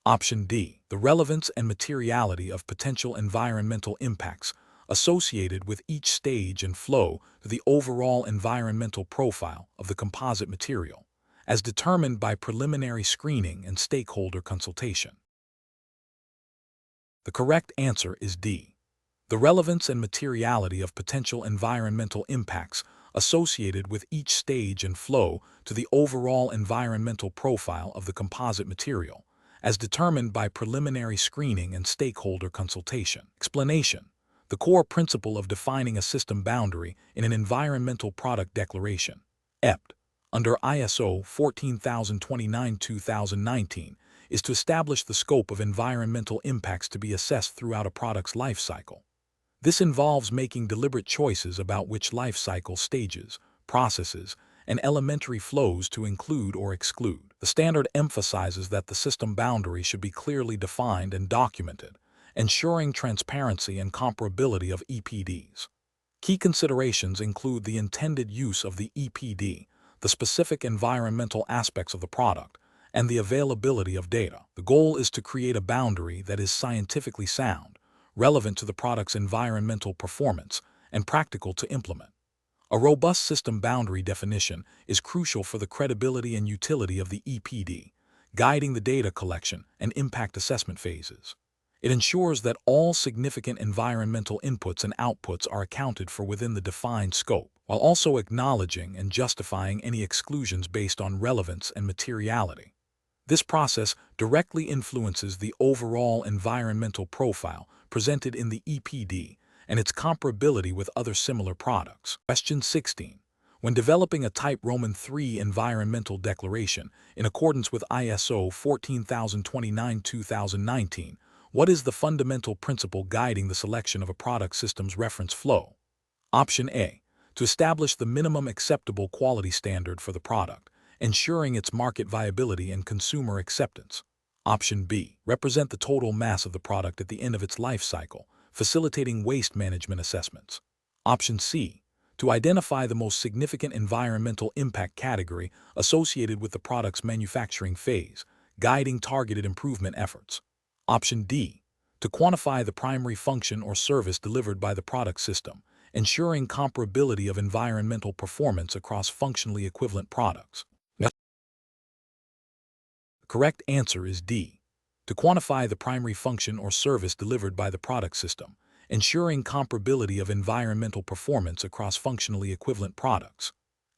Option D. The relevance and materiality of potential environmental impacts associated with each stage and flow to the overall environmental profile of the composite material, as determined by preliminary screening and stakeholder consultation. The correct answer is D. The relevance and materiality of potential environmental impacts associated with each stage and flow to the overall environmental profile of the composite material, as determined by preliminary screening and stakeholder consultation. Explanation: the core principle of defining a system boundary in an environmental product declaration, EPD, under ISO 14029-2019, is to establish the scope of environmental impacts to be assessed throughout a product's life cycle. This involves making deliberate choices about which life cycle stages, processes, and elementary flows to include or exclude. The standard emphasizes that the system boundary should be clearly defined and documented, ensuring transparency and comparability of EPDs. Key considerations include the intended use of the EPD, the specific environmental aspects of the product, and the availability of data. The goal is to create a boundary that is scientifically sound, relevant to the product's environmental performance, and practical to implement. A robust system boundary definition is crucial for the credibility and utility of the EPD, guiding the data collection and impact assessment phases. It ensures that all significant environmental inputs and outputs are accounted for within the defined scope, while also acknowledging and justifying any exclusions based on relevance and materiality. This process directly influences the overall environmental profile presented in the EPD and its comparability with other similar products. Question 16. When developing a Type Roman III environmental declaration in accordance with ISO 14029-2019, what is the fundamental principle guiding the selection of a product system's reference flow? Option A. To establish the minimum acceptable quality standard for the product, ensuring its market viability and consumer acceptance. Option B. Represent the total mass of the product at the end of its life cycle, facilitating waste management assessments. Option C. To identify the most significant environmental impact category associated with the product's manufacturing phase, guiding targeted improvement efforts. Option D. To quantify the primary function or service delivered by the product system, ensuring comparability of environmental performance across functionally equivalent products. The correct answer is D. To quantify the primary function or service delivered by the product system, ensuring comparability of environmental performance across functionally equivalent products.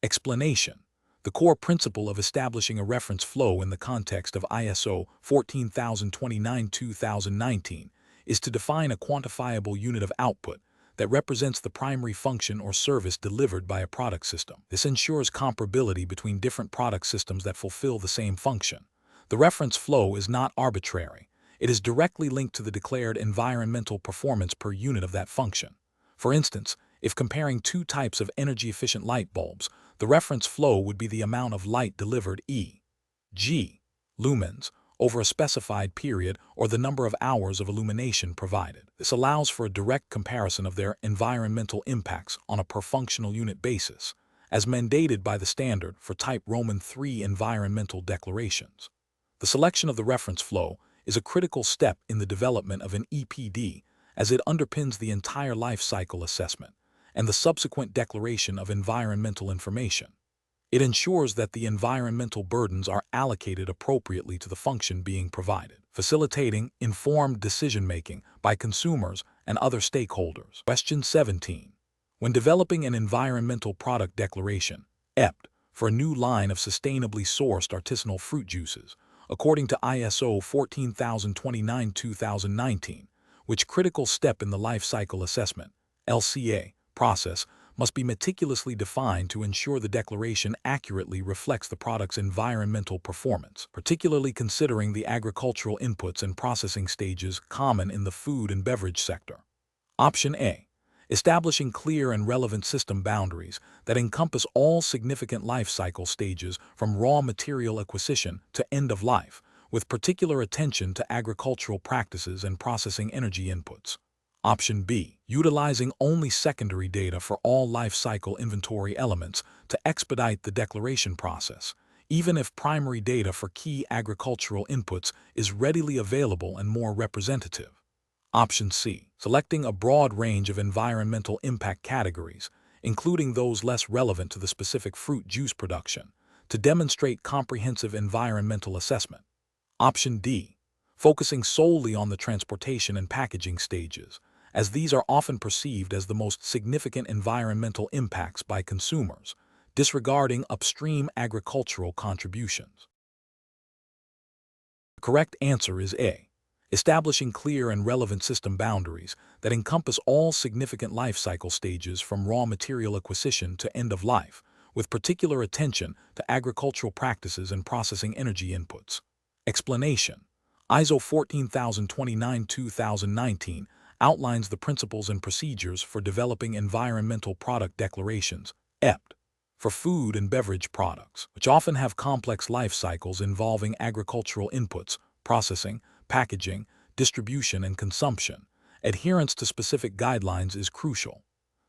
Explanation. The core principle of establishing a reference flow in the context of ISO 14029-2019 is to define a quantifiable unit of output that represents the primary function or service delivered by a product system. This ensures comparability between different product systems that fulfill the same function. The reference flow is not arbitrary. It is directly linked to the declared environmental performance per unit of that function. For instance, if comparing two types of energy-efficient light bulbs, the reference flow would be the amount of light delivered e.g. lumens over a specified period or the number of hours of illumination provided. This allows for a direct comparison of their environmental impacts on a per functional unit basis, as mandated by the standard for Type Roman III environmental declarations. The selection of the reference flow is a critical step in the development of an EPD, as it underpins the entire life cycle assessment and the subsequent declaration of environmental information. It ensures that the environmental burdens are allocated appropriately to the function being provided, facilitating informed decision-making by consumers and other stakeholders. Question 17. When developing an environmental product declaration, EPD, for a new line of sustainably sourced artisanal fruit juices, according to ISO 14029-2019, which critical step in the life cycle assessment, LCA, process must be meticulously defined to ensure the declaration accurately reflects the product's environmental performance, particularly considering the agricultural inputs and processing stages common in the food and beverage sector. Option A. Establishing clear and relevant system boundaries that encompass all significant life cycle stages from raw material acquisition to end of life, with particular attention to agricultural practices and processing energy inputs. Option B. Utilizing only secondary data for all life cycle inventory elements to expedite the declaration process, even if primary data for key agricultural inputs is readily available and more representative. Option C. Selecting a broad range of environmental impact categories, including those less relevant to the specific fruit juice production, to demonstrate comprehensive environmental assessment. Option D. Focusing solely on the transportation and packaging stages, as these are often perceived as the most significant environmental impacts by consumers, disregarding upstream agricultural contributions. The correct answer is A. Establishing clear and relevant system boundaries that encompass all significant life cycle stages from raw material acquisition to end of life, with particular attention to agricultural practices and processing energy inputs. Explanation. ISO 14029-2019 outlines the principles and procedures for developing environmental product declarations, EPD, for food and beverage products, which often have complex life cycles involving agricultural inputs, processing, packaging, distribution, and consumption. Adherence to specific guidelines is crucial.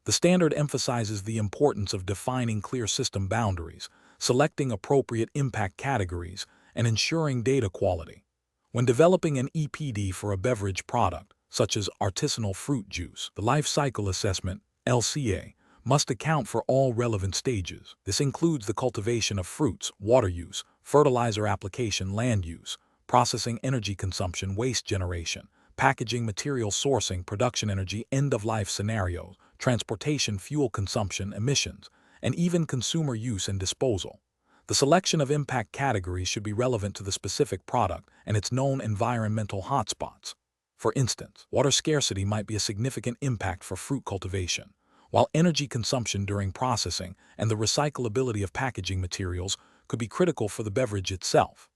The standard emphasizes the importance of defining clear system boundaries, selecting appropriate impact categories, and ensuring data quality. When developing an EPD for a beverage product, such as artisanal fruit juice, the life cycle assessment, LCA, must account for all relevant stages. This includes the cultivation of fruits, water use, fertilizer application, land use, processing energy consumption, waste generation, packaging material sourcing, production energy, end-of-life scenarios, transportation, fuel consumption, emissions, and even consumer use and disposal. The selection of impact categories should be relevant to the specific product and its known environmental hotspots. For instance, water scarcity might be a significant impact for fruit cultivation, while energy consumption during processing and the recyclability of packaging materials could be critical for the beverage itself.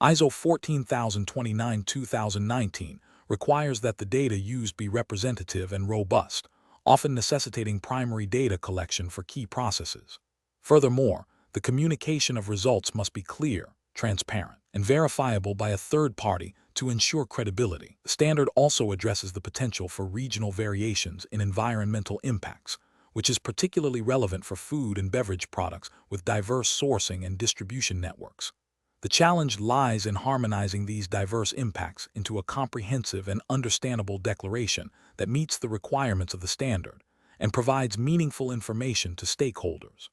ISO 14029-2019 requires that the data used be representative and robust, often necessitating primary data collection for key processes. Furthermore, the communication of results must be clear, transparent, and verifiable by a third party to ensure credibility. The standard also addresses the potential for regional variations in environmental impacts, which is particularly relevant for food and beverage products with diverse sourcing and distribution networks. The challenge lies in harmonizing these diverse impacts into a comprehensive and understandable declaration that meets the requirements of the standard and provides meaningful information to stakeholders.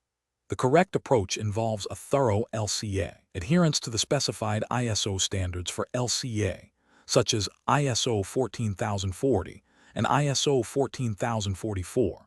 The correct approach involves a thorough LCA, adherence to the specified ISO standards for LCA, such as ISO 14040 and ISO 14044,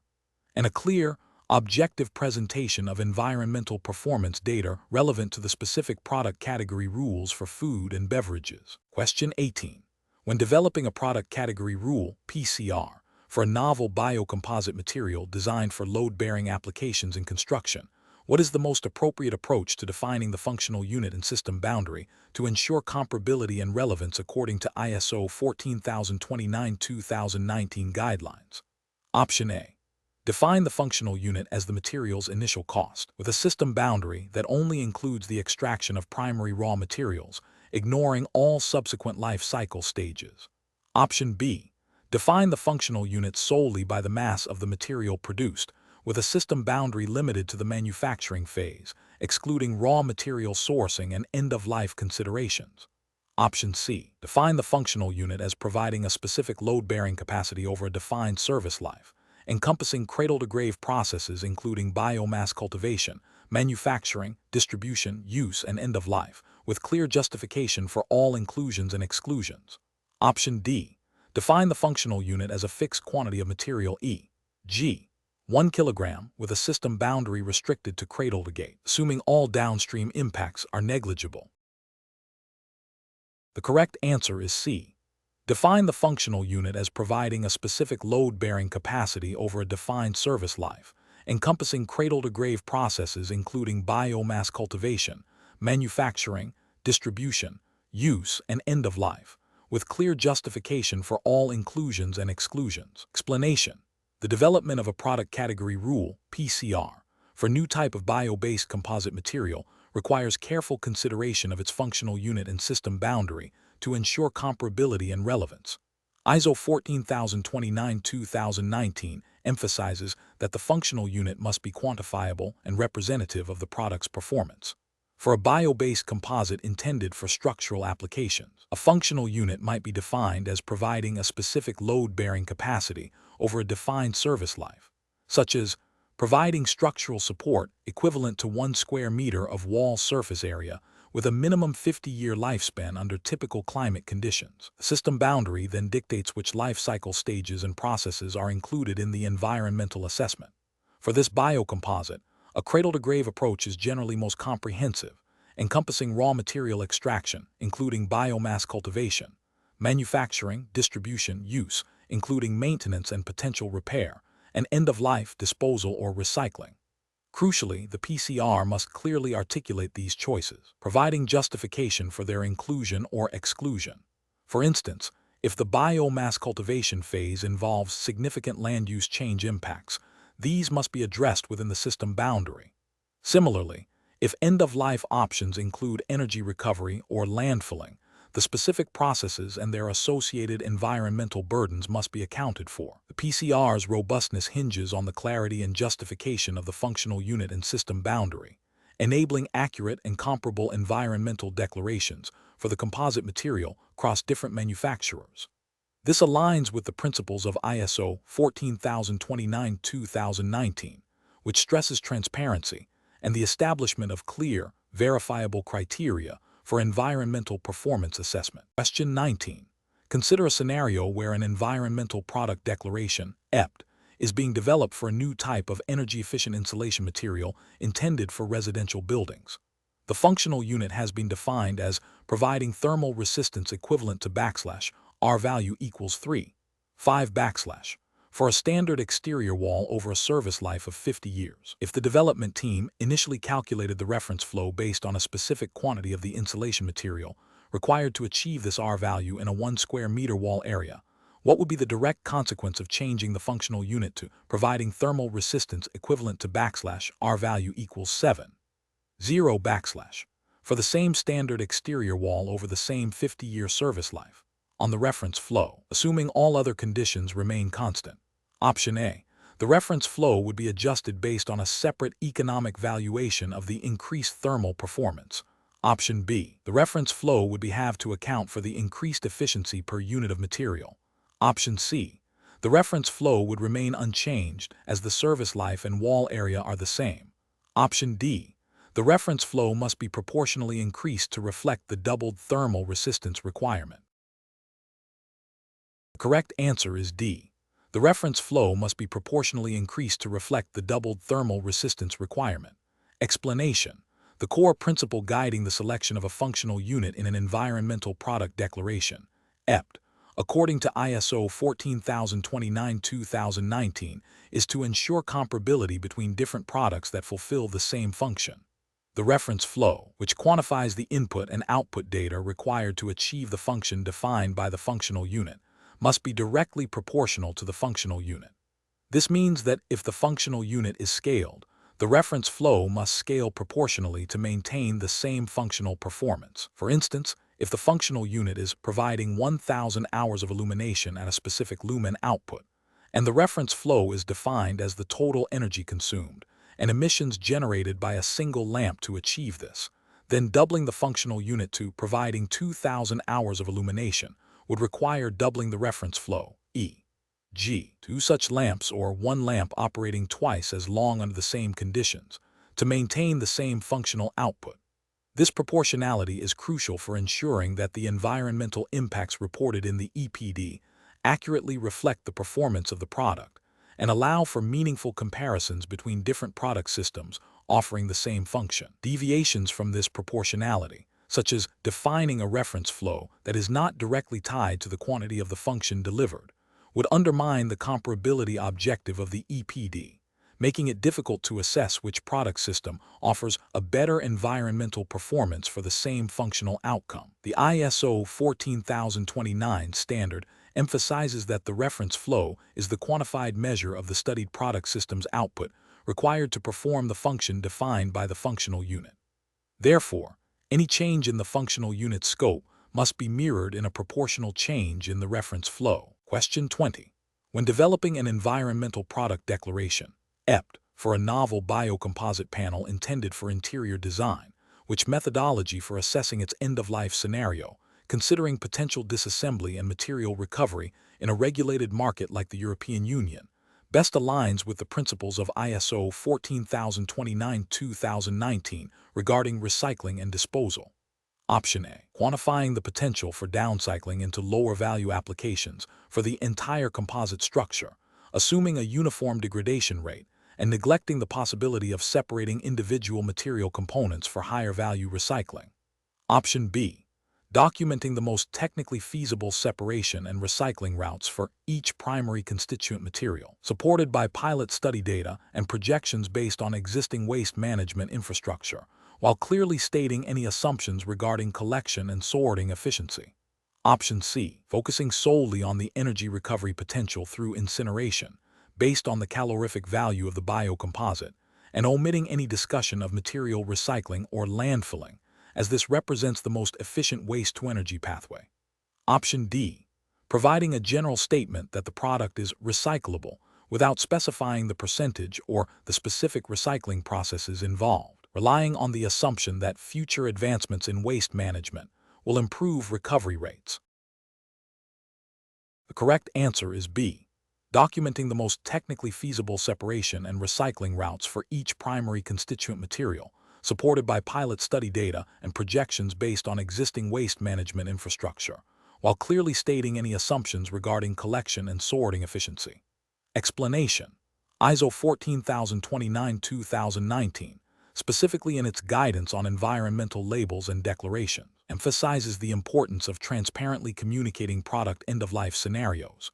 and a clear, objective presentation of environmental performance data relevant to the specific product category rules for food and beverages. Question 18. When developing a product category rule, PCR, for a novel biocomposite material designed for load-bearing applications in construction, what is the most appropriate approach to defining the functional unit and system boundary to ensure comparability and relevance according to ISO 14029-2019 guidelines? Option A. Define the functional unit as the material's initial cost, with a system boundary that only includes the extraction of primary raw materials, ignoring all subsequent life cycle stages. Option B. Define the functional unit solely by the mass of the material produced, with a system boundary limited to the manufacturing phase, excluding raw material sourcing and end-of-life considerations. Option C. Define the functional unit as providing a specific load-bearing capacity over a defined service life, encompassing cradle-to-grave processes including biomass cultivation, manufacturing, distribution, use, and end-of-life, with clear justification for all inclusions and exclusions. Option D. Define the functional unit as a fixed quantity of material e.g. 1 kilogram with a system boundary restricted to cradle-to-gate, assuming all downstream impacts are negligible. The correct answer is C. Define the functional unit as providing a specific load-bearing capacity over a defined service life, encompassing cradle-to-grave processes including biomass cultivation, manufacturing, distribution, use, and end-of-life, with clear justification for all inclusions and exclusions. Explanation. The development of a product category rule, PCR, for new type of bio-based composite material requires careful consideration of its functional unit and system boundary to ensure comparability and relevance. ISO 14029-2019 emphasizes that the functional unit must be quantifiable and representative of the product's performance. For a bio-based composite intended for structural applications, a functional unit might be defined as providing a specific load-bearing capacity over a defined service life, such as providing structural support equivalent to 1 square meter of wall surface area with a minimum 50-year lifespan under typical climate conditions. The system boundary then dictates which life cycle stages and processes are included in the environmental assessment. For this biocomposite, a cradle-to-grave approach is generally most comprehensive, encompassing raw material extraction, including biomass cultivation, manufacturing, distribution, use, including maintenance and potential repair, and end-of-life disposal or recycling. Crucially, the PCR must clearly articulate these choices, providing justification for their inclusion or exclusion. For instance, if the biomass cultivation phase involves significant land use change impacts, these must be addressed within the system boundary. Similarly, if end-of-life options include energy recovery or landfilling, the specific processes and their associated environmental burdens must be accounted for. The PCR's robustness hinges on the clarity and justification of the functional unit and system boundary, enabling accurate and comparable environmental declarations for the composite material across different manufacturers. This aligns with the principles of ISO 14029-2019, which stresses transparency and the establishment of clear, verifiable criteria for environmental performance assessment. Question 19. Consider a scenario where an environmental product declaration, EPD, is being developed for a new type of energy-efficient insulation material intended for residential buildings. The functional unit has been defined as providing thermal resistance equivalent to \R value equals 3, 5 \, for a standard exterior wall over a service life of 50 years. If the development team initially calculated the reference flow based on a specific quantity of the insulation material required to achieve this R value in a 1 square meter wall area, what would be the direct consequence of changing the functional unit to providing thermal resistance equivalent to \R value equals 7, 0 \, for the same standard exterior wall over the same 50-year service life, on the reference flow, assuming all other conditions remain constant? Option A. The reference flow would be adjusted based on a separate economic valuation of the increased thermal performance. Option B. The reference flow would be halved to account for the increased efficiency per unit of material. Option C. The reference flow would remain unchanged as the service life and wall area are the same. Option D. The reference flow must be proportionally increased to reflect the doubled thermal resistance requirement. The correct answer is D. The reference flow must be proportionally increased to reflect the doubled thermal resistance requirement. Explanation. The core principle guiding the selection of a functional unit in an environmental product declaration, EPD, according to ISO 14029-2019, is to ensure comparability between different products that fulfill the same function. The reference flow, which quantifies the input and output data required to achieve the function defined by the functional unit, must be directly proportional to the functional unit. This means that if the functional unit is scaled, the reference flow must scale proportionally to maintain the same functional performance. For instance, if the functional unit is providing 1,000 hours of illumination at a specific lumen output, and the reference flow is defined as the total energy consumed and emissions generated by a single lamp to achieve this, then doubling the functional unit to providing 2,000 hours of illumination would require doubling the reference flow, e.g., 2 such lamps or 1 lamp operating twice as long under the same conditions, to maintain the same functional output. This proportionality is crucial for ensuring that the environmental impacts reported in the EPD accurately reflect the performance of the product and allow for meaningful comparisons between different product systems offering the same function. Deviations from this proportionality, such as defining a reference flow that is not directly tied to the quantity of the function delivered, would undermine the comparability objective of the EPD, making it difficult to assess which product system offers a better environmental performance for the same functional outcome. The ISO 14029 standard emphasizes that the reference flow is the quantified measure of the studied product system's output required to perform the function defined by the functional unit. Therefore, any change in the functional unit scope must be mirrored in a proportional change in the reference flow. Question 20. When developing an environmental product declaration, EPD, for a novel biocomposite panel intended for interior design, which methodology for assessing its end-of-life scenario, considering potential disassembly and material recovery in a regulated market like the European Union, best aligns with the principles of ISO 14029-2019 regarding recycling and disposal? Option A. Quantifying the potential for downcycling into lower-value applications for the entire composite structure, assuming a uniform degradation rate, and neglecting the possibility of separating individual material components for higher-value recycling. Option B. Documenting the most technically feasible separation and recycling routes for each primary constituent material, supported by pilot study data and projections based on existing waste management infrastructure, while clearly stating any assumptions regarding collection and sorting efficiency. Option C. Focusing solely on the energy recovery potential through incineration, based on the calorific value of the biocomposite, and omitting any discussion of material recycling or landfilling, as this represents the most efficient waste-to-energy pathway. Option D. Providing a general statement that the product is recyclable without specifying the percentage or the specific recycling processes involved, relying on the assumption that future advancements in waste management will improve recovery rates. The correct answer is B. Documenting the most technically feasible separation and recycling routes for each primary constituent material, supported by pilot study data and projections based on existing waste management infrastructure, while clearly stating any assumptions regarding collection and sorting efficiency. Explanation. ISO 14029-2019, specifically in its guidance on environmental labels and declarations, emphasizes the importance of transparently communicating product end-of-life scenarios.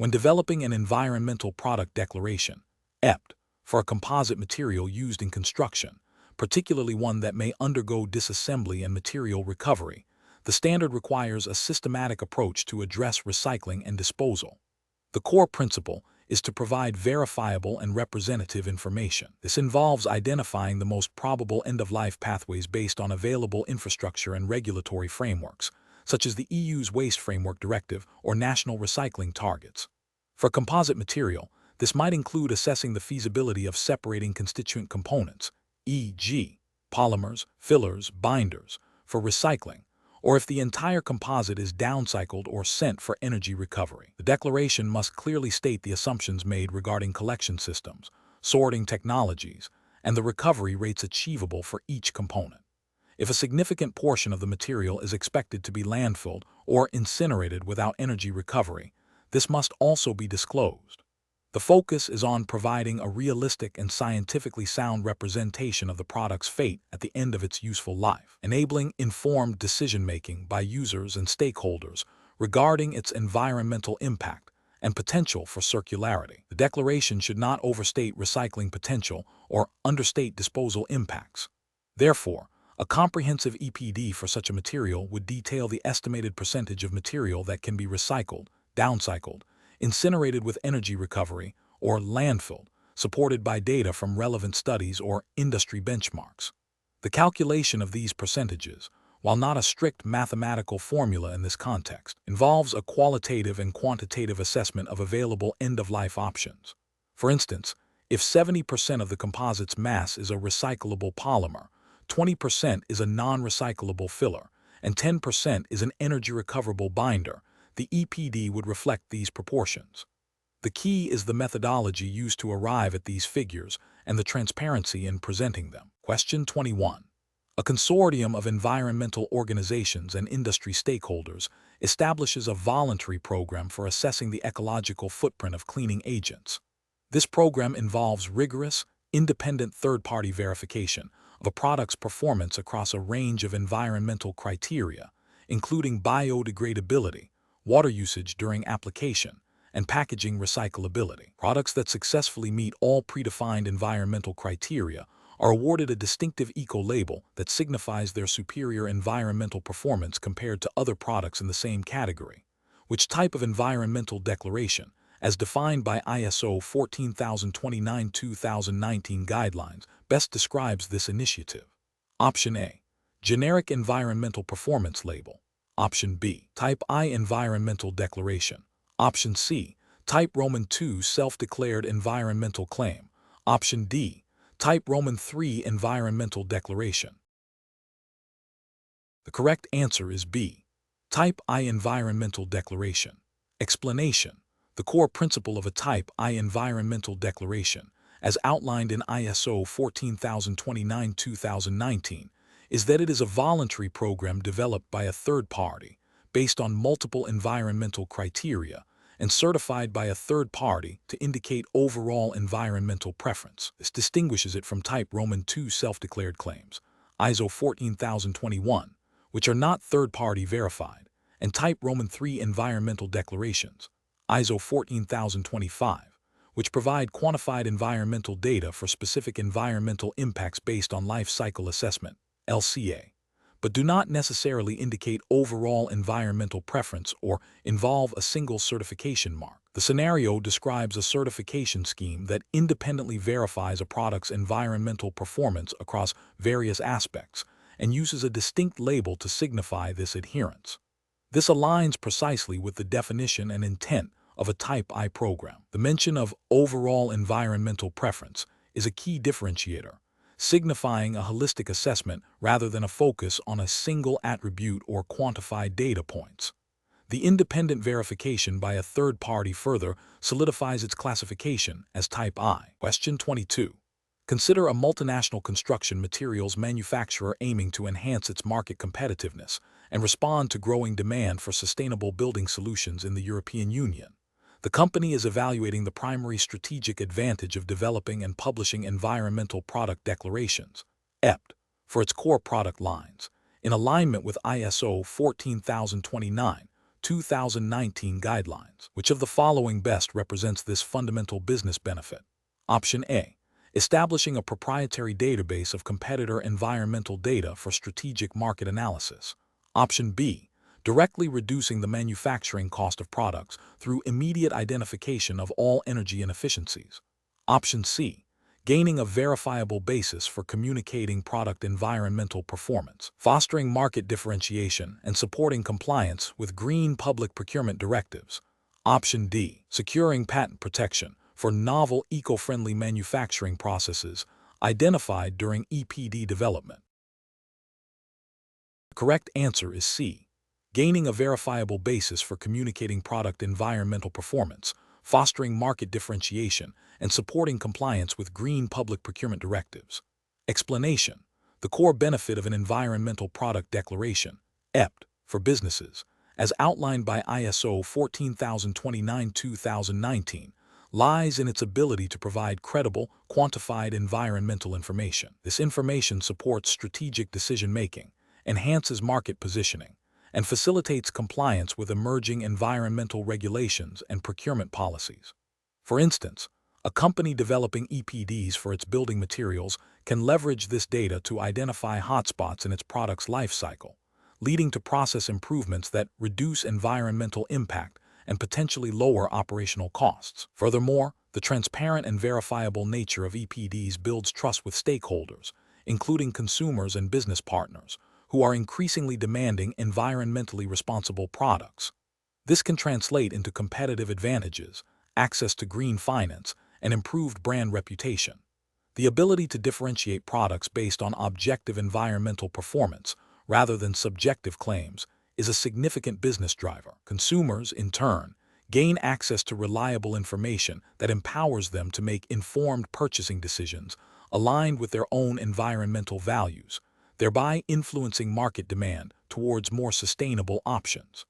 When developing an environmental product declaration, EPD, for a composite material used in construction, particularly one that may undergo disassembly and material recovery, the standard requires a systematic approach to address recycling and disposal. The core principle is to provide verifiable and representative information. This involves identifying the most probable end-of-life pathways based on available infrastructure and regulatory frameworks, such as the EU's Waste Framework Directive or national recycling targets. For composite material, this might include assessing the feasibility of separating constituent components, e.g., polymers, fillers, binders, for recycling, or if the entire composite is downcycled or sent for energy recovery. The declaration must clearly state the assumptions made regarding collection systems, sorting technologies, and the recovery rates achievable for each component. If a significant portion of the material is expected to be landfilled or incinerated without energy recovery, this must also be disclosed. The focus is on providing a realistic and scientifically sound representation of the product's fate at the end of its useful life, enabling informed decision-making by users and stakeholders regarding its environmental impact and potential for circularity. The declaration should not overstate recycling potential or understate disposal impacts. Therefore, a comprehensive EPD for such a material would detail the estimated percentage of material that can be recycled, downcycled, incinerated with energy recovery, or landfilled, supported by data from relevant studies or industry benchmarks. The calculation of these percentages, while not a strict mathematical formula in this context, involves a qualitative and quantitative assessment of available end-of-life options. For instance, if 70% of the composite's mass is a recyclable polymer, 20% is a non-recyclable filler, and 10% is an energy-recoverable binder, the EPD would reflect these proportions. The key is the methodology used to arrive at these figures and the transparency in presenting them. Question 21. A consortium of environmental organizations and industry stakeholders establishes a voluntary program for assessing the ecological footprint of cleaning agents. This program involves rigorous, independent third-party verification of a product's performance across a range of environmental criteria, including biodegradability, water usage during application, and packaging recyclability. Products that successfully meet all predefined environmental criteria are awarded a distinctive eco-label that signifies their superior environmental performance compared to other products in the same category. Which type of environmental declaration, as defined by ISO 14029-2019 guidelines, best describes this initiative? Option A. Generic Environmental Performance Label. Option B. Type I Environmental Declaration. Option C. Type Roman II Self-Declared Environmental Claim. Option D. Type Roman III Environmental Declaration. The correct answer is B. Type I Environmental Declaration. Explanation. The core principle of a Type I Environmental Declaration, as outlined in ISO 14029-2019, is that it is a voluntary program developed by a third party, based on multiple environmental criteria, and certified by a third party to indicate overall environmental preference. This distinguishes it from Type Roman II self-declared claims, ISO 14021, which are not third-party verified, and Type Roman III environmental declarations, ISO 14025, which provide quantified environmental data for specific environmental impacts based on life cycle assessment, LCA, but do not necessarily indicate overall environmental preference or involve a single certification mark. The scenario describes a certification scheme that independently verifies a product's environmental performance across various aspects and uses a distinct label to signify this adherence. This aligns precisely with the definition and intent of a Type I program. The mention of overall environmental preference is a key differentiator, signifying a holistic assessment rather than a focus on a single attribute or quantified data points. The independent verification by a third party further solidifies its classification as Type I. Question 22. Consider a multinational construction materials manufacturer aiming to enhance its market competitiveness and respond to growing demand for sustainable building solutions in the European Union. The company is evaluating the primary strategic advantage of developing and publishing environmental product declarations, EPD, for its core product lines, in alignment with ISO 14029 2019 guidelines. Which of the following best represents this fundamental business benefit? Option A. Establishing a proprietary database of competitor environmental data for strategic market analysis. Option B. Directly reducing the manufacturing cost of products through immediate identification of all energy inefficiencies. Option C. Gaining a verifiable basis for communicating product environmental performance, fostering market differentiation, and supporting compliance with green public procurement directives. Option D. Securing patent protection for novel eco-friendly manufacturing processes identified during EPD development. The correct answer is C. Gaining a verifiable basis for communicating product environmental performance, fostering market differentiation, and supporting compliance with green public procurement directives. Explanation: the core benefit of an environmental product declaration, EPD, for businesses, as outlined by ISO 14029-2019, lies in its ability to provide credible, quantified environmental information. This information supports strategic decision-making, enhances market positioning, and facilitates compliance with emerging environmental regulations and procurement policies. For instance, a company developing EPDs for its building materials can leverage this data to identify hotspots in its product's life cycle, leading to process improvements that reduce environmental impact and potentially lower operational costs. Furthermore, the transparent and verifiable nature of EPDs builds trust with stakeholders, including consumers and business partners, who are increasingly demanding environmentally responsible products. This can translate into competitive advantages, access to green finance, and improved brand reputation. The ability to differentiate products based on objective environmental performance rather than subjective claims is a significant business driver. Consumers, in turn, gain access to reliable information that empowers them to make informed purchasing decisions aligned with their own environmental values, thereby influencing market demand towards more sustainable options.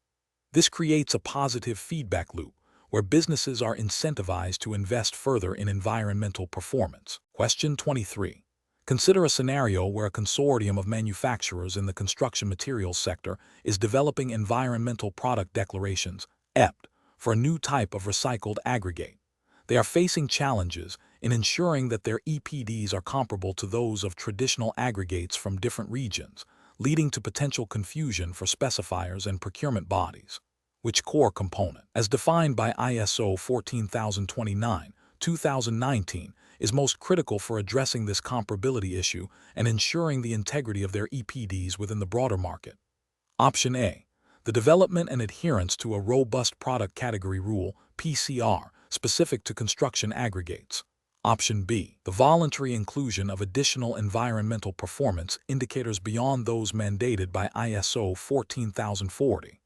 This creates a positive feedback loop where businesses are incentivized to invest further in environmental performance. Question 23. Consider a scenario where a consortium of manufacturers in the construction materials sector is developing environmental product declarations, EPD, for a new type of recycled aggregate. They are facing challenges in ensuring that their EPDs are comparable to those of traditional aggregates from different regions, leading to potential confusion for specifiers and procurement bodies. Which core component, as defined by ISO 14029-2019, is most critical for addressing this comparability issue and ensuring the integrity of their EPDs within the broader market? Option A. The development and adherence to a robust product category rule, PCR, specific to construction aggregates. Option B. The voluntary inclusion of additional environmental performance indicators beyond those mandated by ISO 14040.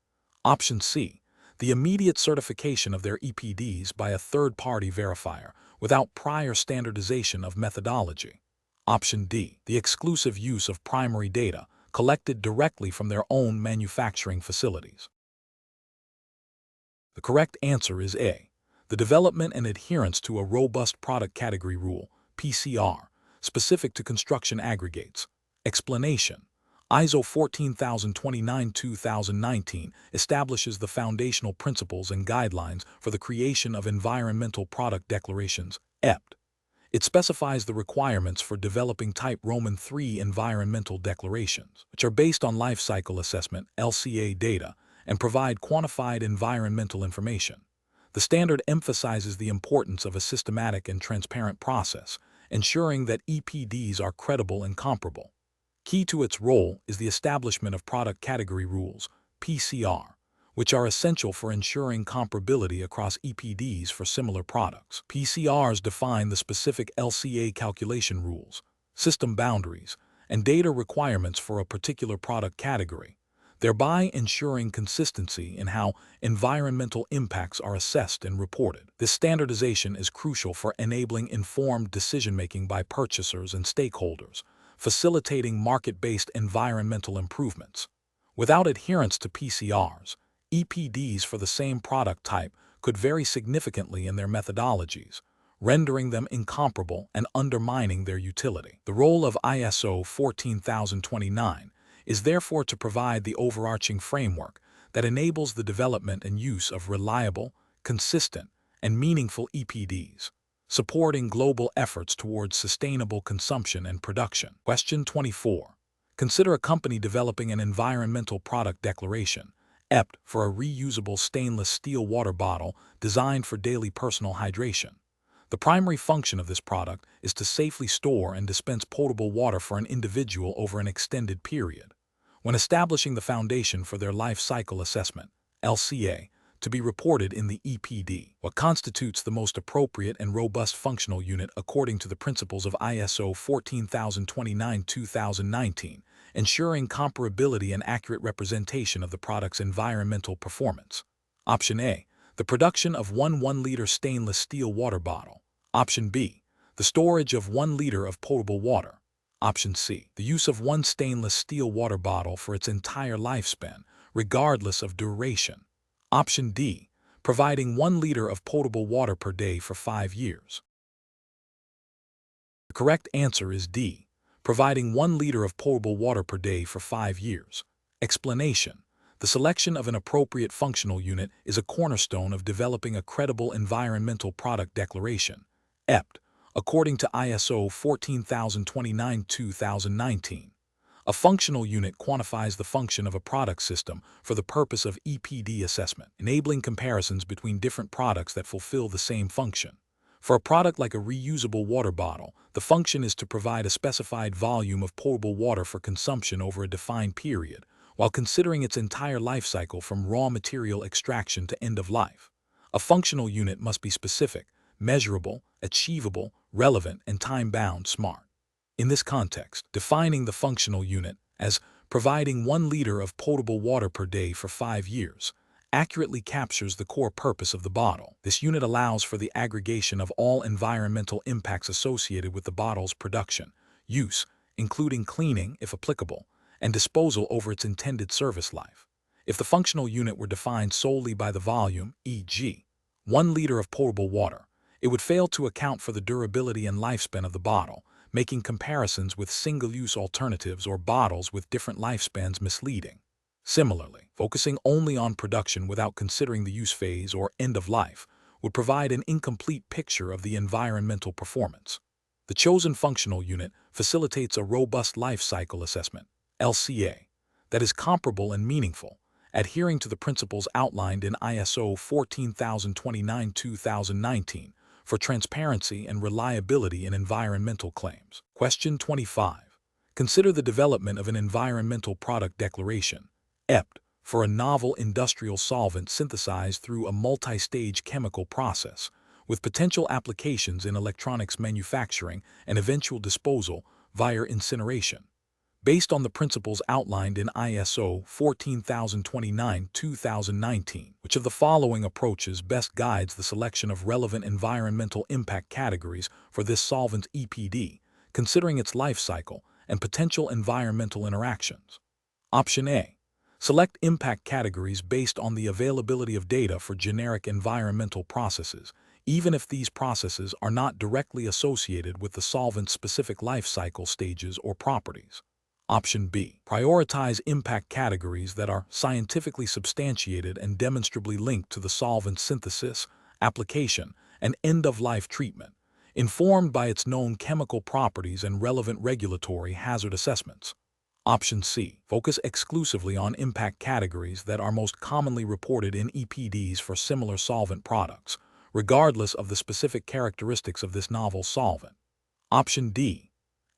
Option C. The immediate certification of their EPDs by a third-party verifier without prior standardization of methodology. Option D. The exclusive use of primary data collected directly from their own manufacturing facilities. The correct answer is A. The development and adherence to a robust product category rule, PCR, specific to construction aggregates. Explanation: ISO 14029-2019 establishes the foundational principles and guidelines for the creation of environmental product declarations, EPD. It specifies the requirements for developing Type Roman III environmental declarations, which are based on life cycle assessment, LCA data, and provide quantified environmental information. The standard emphasizes the importance of a systematic and transparent process, ensuring that EPDs are credible and comparable. Key to its role is the establishment of product category rules, PCR, which are essential for ensuring comparability across EPDs for similar products. PCRs define the specific LCA calculation rules, system boundaries, and data requirements for a particular product category, thereby ensuring consistency in how environmental impacts are assessed and reported. This standardization is crucial for enabling informed decision-making by purchasers and stakeholders, facilitating market-based environmental improvements. Without adherence to PCRs, EPDs for the same product type could vary significantly in their methodologies, rendering them incomparable and undermining their utility. The role of ISO 14029 is therefore to provide the overarching framework that enables the development and use of reliable, consistent, and meaningful EPDs, supporting global efforts towards sustainable consumption and production. Question 24. Consider a company developing an environmental product declaration, EPD, for a reusable stainless steel water bottle designed for daily personal hydration. The primary function of this product is to safely store and dispense potable water for an individual over an extended period. When establishing the foundation for their life cycle assessment, LCA, to be reported in the EPD, what constitutes the most appropriate and robust functional unit according to the principles of ISO 14029-2019, ensuring comparability and accurate representation of the product's environmental performance. Option A, the production of one 1-liter stainless steel water bottle. Option B, the storage of 1 liter of potable water. Option C, the use of one stainless steel water bottle for its entire lifespan, regardless of duration. Option D, providing 1 liter of potable water per day for 5 years. The correct answer is D, providing 1 liter of potable water per day for 5 years. Explanation: the selection of an appropriate functional unit is a cornerstone of developing a credible environmental product declaration, EPD, according to ISO 14029-2019. A functional unit quantifies the function of a product system for the purpose of EPD assessment, enabling comparisons between different products that fulfill the same function. For a product like a reusable water bottle, the function is to provide a specified volume of potable water for consumption over a defined period, while considering its entire life cycle from raw material extraction to end of life. A functional unit must be specific, measurable, achievable, relevant, and time-bound. SMART. In this context, defining the functional unit as providing 1 liter of potable water per day for 5 years accurately captures the core purpose of the bottle. This unit allows for the aggregation of all environmental impacts associated with the bottle's production, use, including cleaning, if applicable, and disposal over its intended service life. If the functional unit were defined solely by the volume, e.g., 1 liter of potable water, it would fail to account for the durability and lifespan of the bottle, making comparisons with single-use alternatives or bottles with different lifespans misleading. Similarly, focusing only on production without considering the use phase or end of life would provide an incomplete picture of the environmental performance. The chosen functional unit facilitates a robust life cycle assessment, LCA, that is comparable and meaningful, adhering to the principles outlined in ISO 14029-2019 for transparency and reliability in environmental claims. Question 25. Consider the development of an environmental product declaration, EPD, for a novel industrial solvent synthesized through a multi-stage chemical process, with potential applications in electronics manufacturing and eventual disposal via incineration. Based on the principles outlined in ISO 14029-2019, which of the following approaches best guides the selection of relevant environmental impact categories for this solvent's EPD, considering its life cycle and potential environmental interactions? Option A. Select impact categories based on the availability of data for generic environmental processes, even if these processes are not directly associated with the solvent's specific life cycle stages or properties. Option B. Prioritize impact categories that are scientifically substantiated and demonstrably linked to the solvent's synthesis, application, and end-of-life treatment, informed by its known chemical properties and relevant regulatory hazard assessments. Option C. Focus exclusively on impact categories that are most commonly reported in EPDs for similar solvent products, regardless of the specific characteristics of this novel solvent. Option D.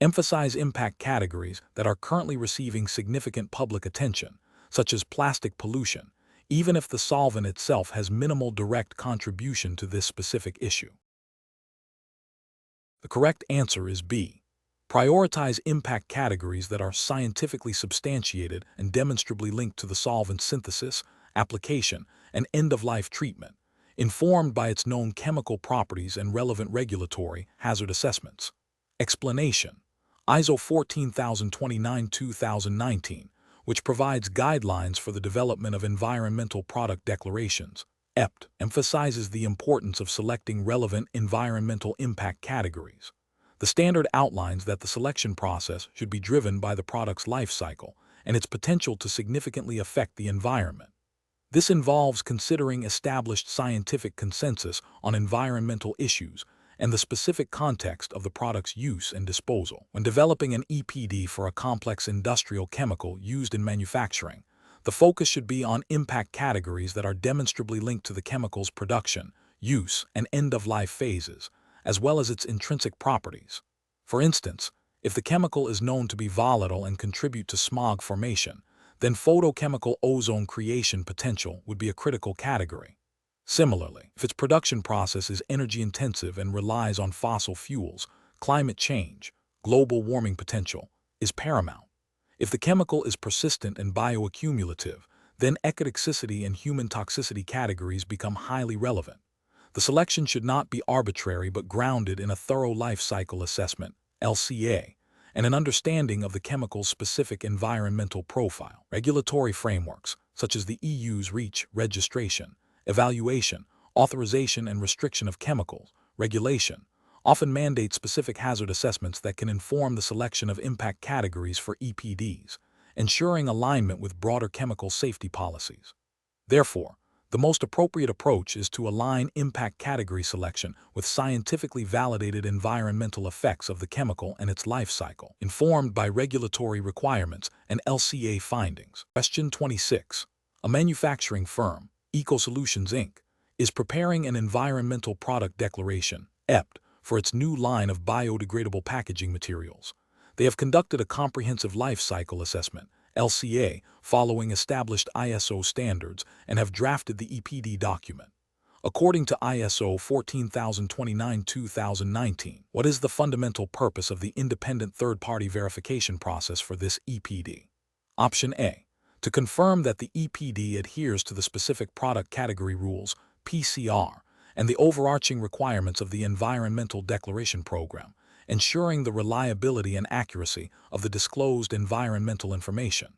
Emphasize impact categories that are currently receiving significant public attention, such as plastic pollution, even if the solvent itself has minimal direct contribution to this specific issue. The correct answer is B. Prioritize impact categories that are scientifically substantiated and demonstrably linked to the solvent's synthesis, application, and end-of-life treatment, informed by its known chemical properties and relevant regulatory hazard assessments. Explanation: ISO 14029-2019, which provides guidelines for the development of environmental product declarations, EPD, emphasizes the importance of selecting relevant environmental impact categories. The standard outlines that the selection process should be driven by the product's life cycle and its potential to significantly affect the environment. This involves considering established scientific consensus on environmental issues and the specific context of the product's use and disposal. When developing an EPD for a complex industrial chemical used in manufacturing, the focus should be on impact categories that are demonstrably linked to the chemical's production, use, and end-of-life phases, as well as its intrinsic properties. For instance, if the chemical is known to be volatile and contribute to smog formation, then photochemical ozone creation potential would be a critical category. Similarly, if its production process is energy-intensive and relies on fossil fuels, climate change, global warming potential, is paramount. If the chemical is persistent and bioaccumulative, then ecotoxicity and human toxicity categories become highly relevant. The selection should not be arbitrary but grounded in a thorough life cycle assessment, LCA, and an understanding of the chemical's specific environmental profile. Regulatory frameworks, such as the EU's REACH registration, evaluation, authorization, and restriction of chemicals regulation, often mandate specific hazard assessments that can inform the selection of impact categories for EPDs, ensuring alignment with broader chemical safety policies. Therefore, the most appropriate approach is to align impact category selection with scientifically validated environmental effects of the chemical and its life cycle, informed by regulatory requirements and LCA findings. Question 26. A manufacturing firm, EcoSolutions Inc., is preparing an environmental product declaration, EPD, for its new line of biodegradable packaging materials. They have conducted a comprehensive life cycle assessment, LCA, following established ISO standards and have drafted the EPD document. According to ISO 14029-2019, what is the fundamental purpose of the independent third-party verification process for this EPD? Option A. To confirm that the EPD adheres to the specific product category rules, PCR, and the overarching requirements of the Environmental Declaration Program, ensuring the reliability and accuracy of the disclosed environmental information.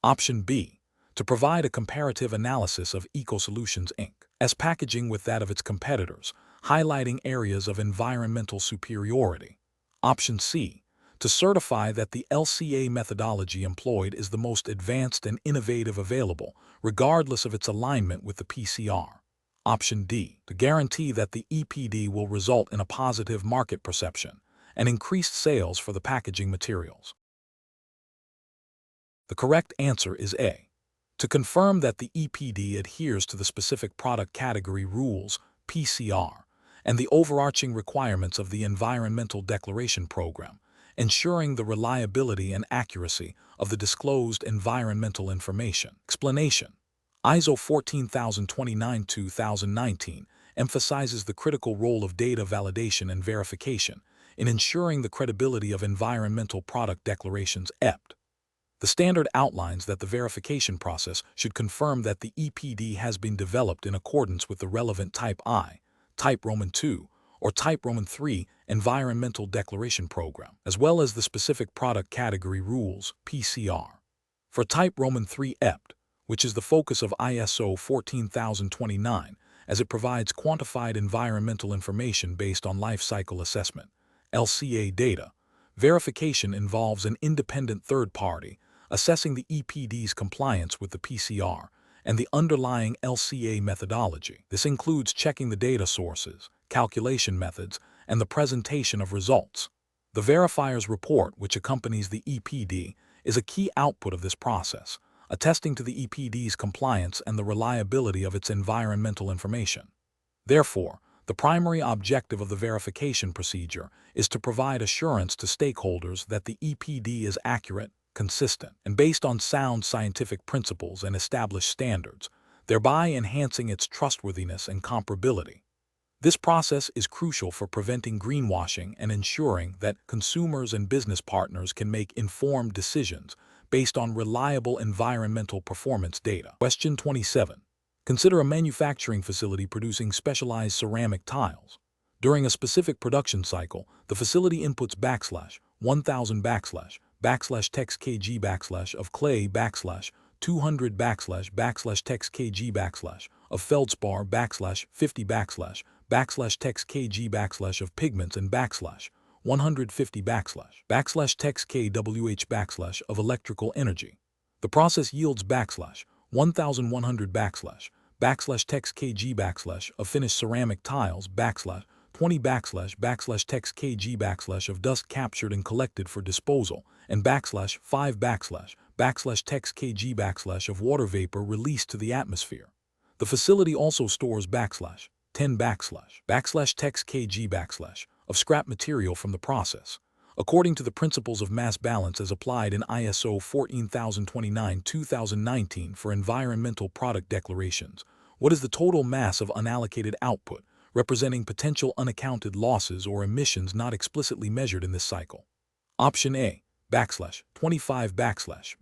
Option B. To provide a comparative analysis of EcoSolutions Inc.'s packaging with that of its competitors, highlighting areas of environmental superiority. Option C. To certify that the LCA methodology employed is the most advanced and innovative available, regardless of its alignment with the PCR. Option D. To guarantee that the EPD will result in a positive market perception and increased sales for the packaging materials. The correct answer is A. To confirm that the EPD adheres to the specific product category rules, PCR, and the overarching requirements of the Environmental Declaration Program, ensuring the reliability and accuracy of the disclosed environmental information. Explanation. ISO 14029-2019 emphasizes the critical role of data validation and verification in ensuring the credibility of environmental product declarations EPD. The standard outlines that the verification process should confirm that the EPD has been developed in accordance with the relevant Type I, Type Roman II, or Type Roman III Environmental Declaration Program, as well as the specific product category rules, PCR. For Type Roman III EPD, which is the focus of ISO 14029, as it provides quantified environmental information based on life cycle assessment, LCA data, verification involves an independent third party assessing the EPD's compliance with the PCR and the underlying LCA methodology. This includes checking the data sources, calculation methods, and the presentation of results. The verifier's report, which accompanies the EPD, is a key output of this process, attesting to the EPD's compliance and the reliability of its environmental information. Therefore, the primary objective of the verification procedure is to provide assurance to stakeholders that the EPD is accurate, consistent, and based on sound scientific principles and established standards, thereby enhancing its trustworthiness and comparability. This process is crucial for preventing greenwashing and ensuring that consumers and business partners can make informed decisions based on reliable environmental performance data. Question 27. Consider a manufacturing facility producing specialized ceramic tiles. During a specific production cycle, the facility inputs /1000 tex kg of clay /200 tex kg of feldspar /50 tex kg of pigments and /150 tex kWh of electrical energy. The process yields 1100 text kg of finished ceramic tiles 20 text kg of dust captured and collected for disposal, and 5 text kg of water vapor released to the atmosphere. The facility also stores 10 text kg of scrap material from the process. According to the principles of mass balance as applied in ISO 14029-2019 for environmental product declarations, what is the total mass of unallocated output, representing potential unaccounted losses or emissions not explicitly measured in this cycle? Option A, 25 text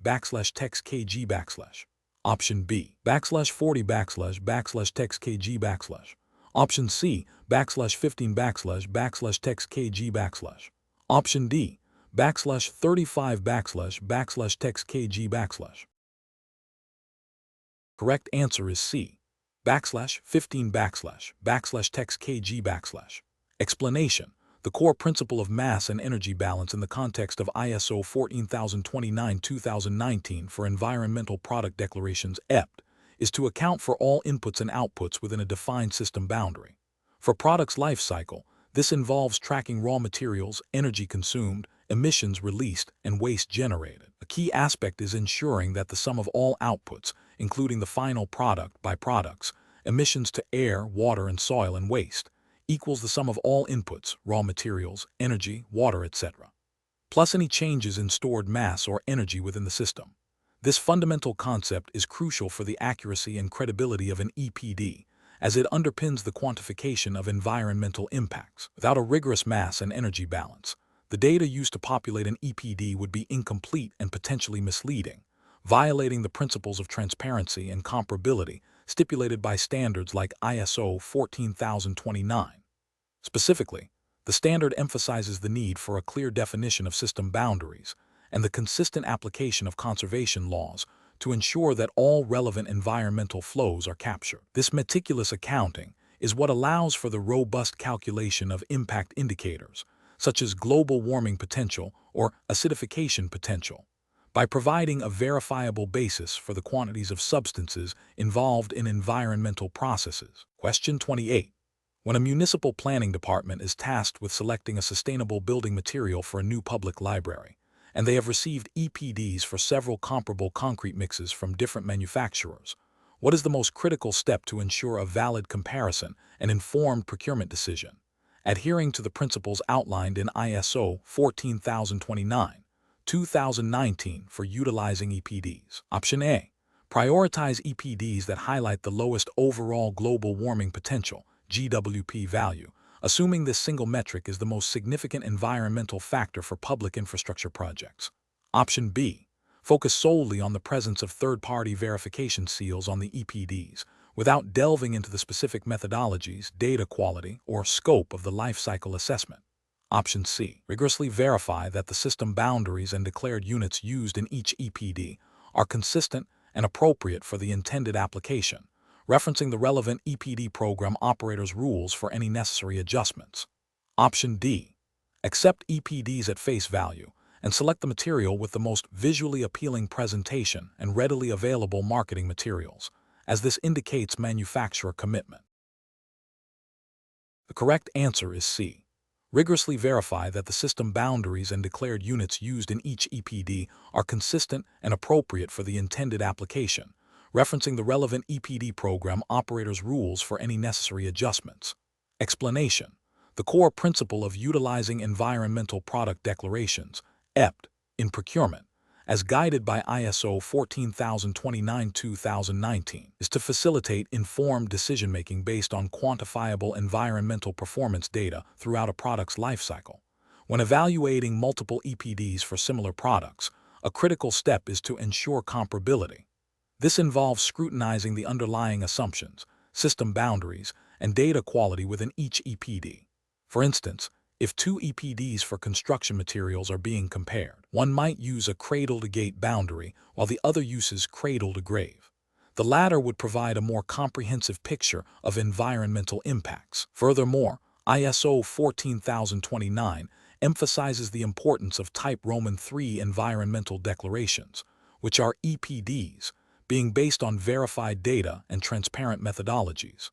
kg. Option B, /40 text kg. Option C, 15 text kg. Option D, /35 text kg. Correct answer is C, 15 text kg. Explanation: the core principle of mass and energy balance in the context of ISO 14029-2019 for environmental product declarations (EPD) is to account for all inputs and outputs within a defined system boundary. For products' life cycle, this involves tracking raw materials, energy consumed, emissions released, and waste generated. A key aspect is ensuring that the sum of all outputs, including the final product, byproducts, emissions to air, water, and soil, and waste, equals the sum of all inputs, raw materials, energy, water, etc., plus any changes in stored mass or energy within the system. This fundamental concept is crucial for the accuracy and credibility of an EPD, as it underpins the quantification of environmental impacts. Without a rigorous mass and energy balance, the data used to populate an EPD would be incomplete and potentially misleading, violating the principles of transparency and comparability stipulated by standards like ISO 14029. Specifically, the standard emphasizes the need for a clear definition of system boundaries and the consistent application of conservation laws to ensure that all relevant environmental flows are captured. This meticulous accounting is what allows for the robust calculation of impact indicators, such as global warming potential or acidification potential, by providing a verifiable basis for the quantities of substances involved in environmental processes. Question 28. When a municipal planning department is tasked with selecting a sustainable building material for a new public library, and they have received EPDs for several comparable concrete mixes from different manufacturers, what is the most critical step to ensure a valid comparison and informed procurement decision, adhering to the principles outlined in ISO 14029-2019 for utilizing EPDs? Option A, prioritize EPDs that highlight the lowest overall global warming potential, GWP value, assuming this single metric is the most significant environmental factor for public infrastructure projects. Option B, focus solely on the presence of third-party verification seals on the EPDs, without delving into the specific methodologies, data quality, or scope of the life cycle assessment. Option C, rigorously verify that the system boundaries and declared units used in each EPD are consistent and appropriate for the intended application, referencing the relevant EPD program operator's rules for any necessary adjustments. Option D, accept EPDs at face value and select the material with the most visually appealing presentation and readily available marketing materials, as this indicates manufacturer commitment. The correct answer is C. Rigorously verify that the system boundaries and declared units used in each EPD are consistent and appropriate for the intended application, referencing the relevant EPD program operator's rules for any necessary adjustments. Explanation: the core principle of utilizing environmental product declarations, EPD, in procurement, as guided by ISO 14029-2019, is to facilitate informed decision-making based on quantifiable environmental performance data throughout a product's lifecycle. When evaluating multiple EPDs for similar products, a critical step is to ensure comparability. This involves scrutinizing the underlying assumptions, system boundaries, and data quality within each EPD. For instance, if two EPDs for construction materials are being compared, one might use a cradle-to-gate boundary while the other uses cradle-to-grave. The latter would provide a more comprehensive picture of environmental impacts. Furthermore, ISO 14029 emphasizes the importance of Type Roman III environmental declarations, which are EPDs, being based on verified data and transparent methodologies.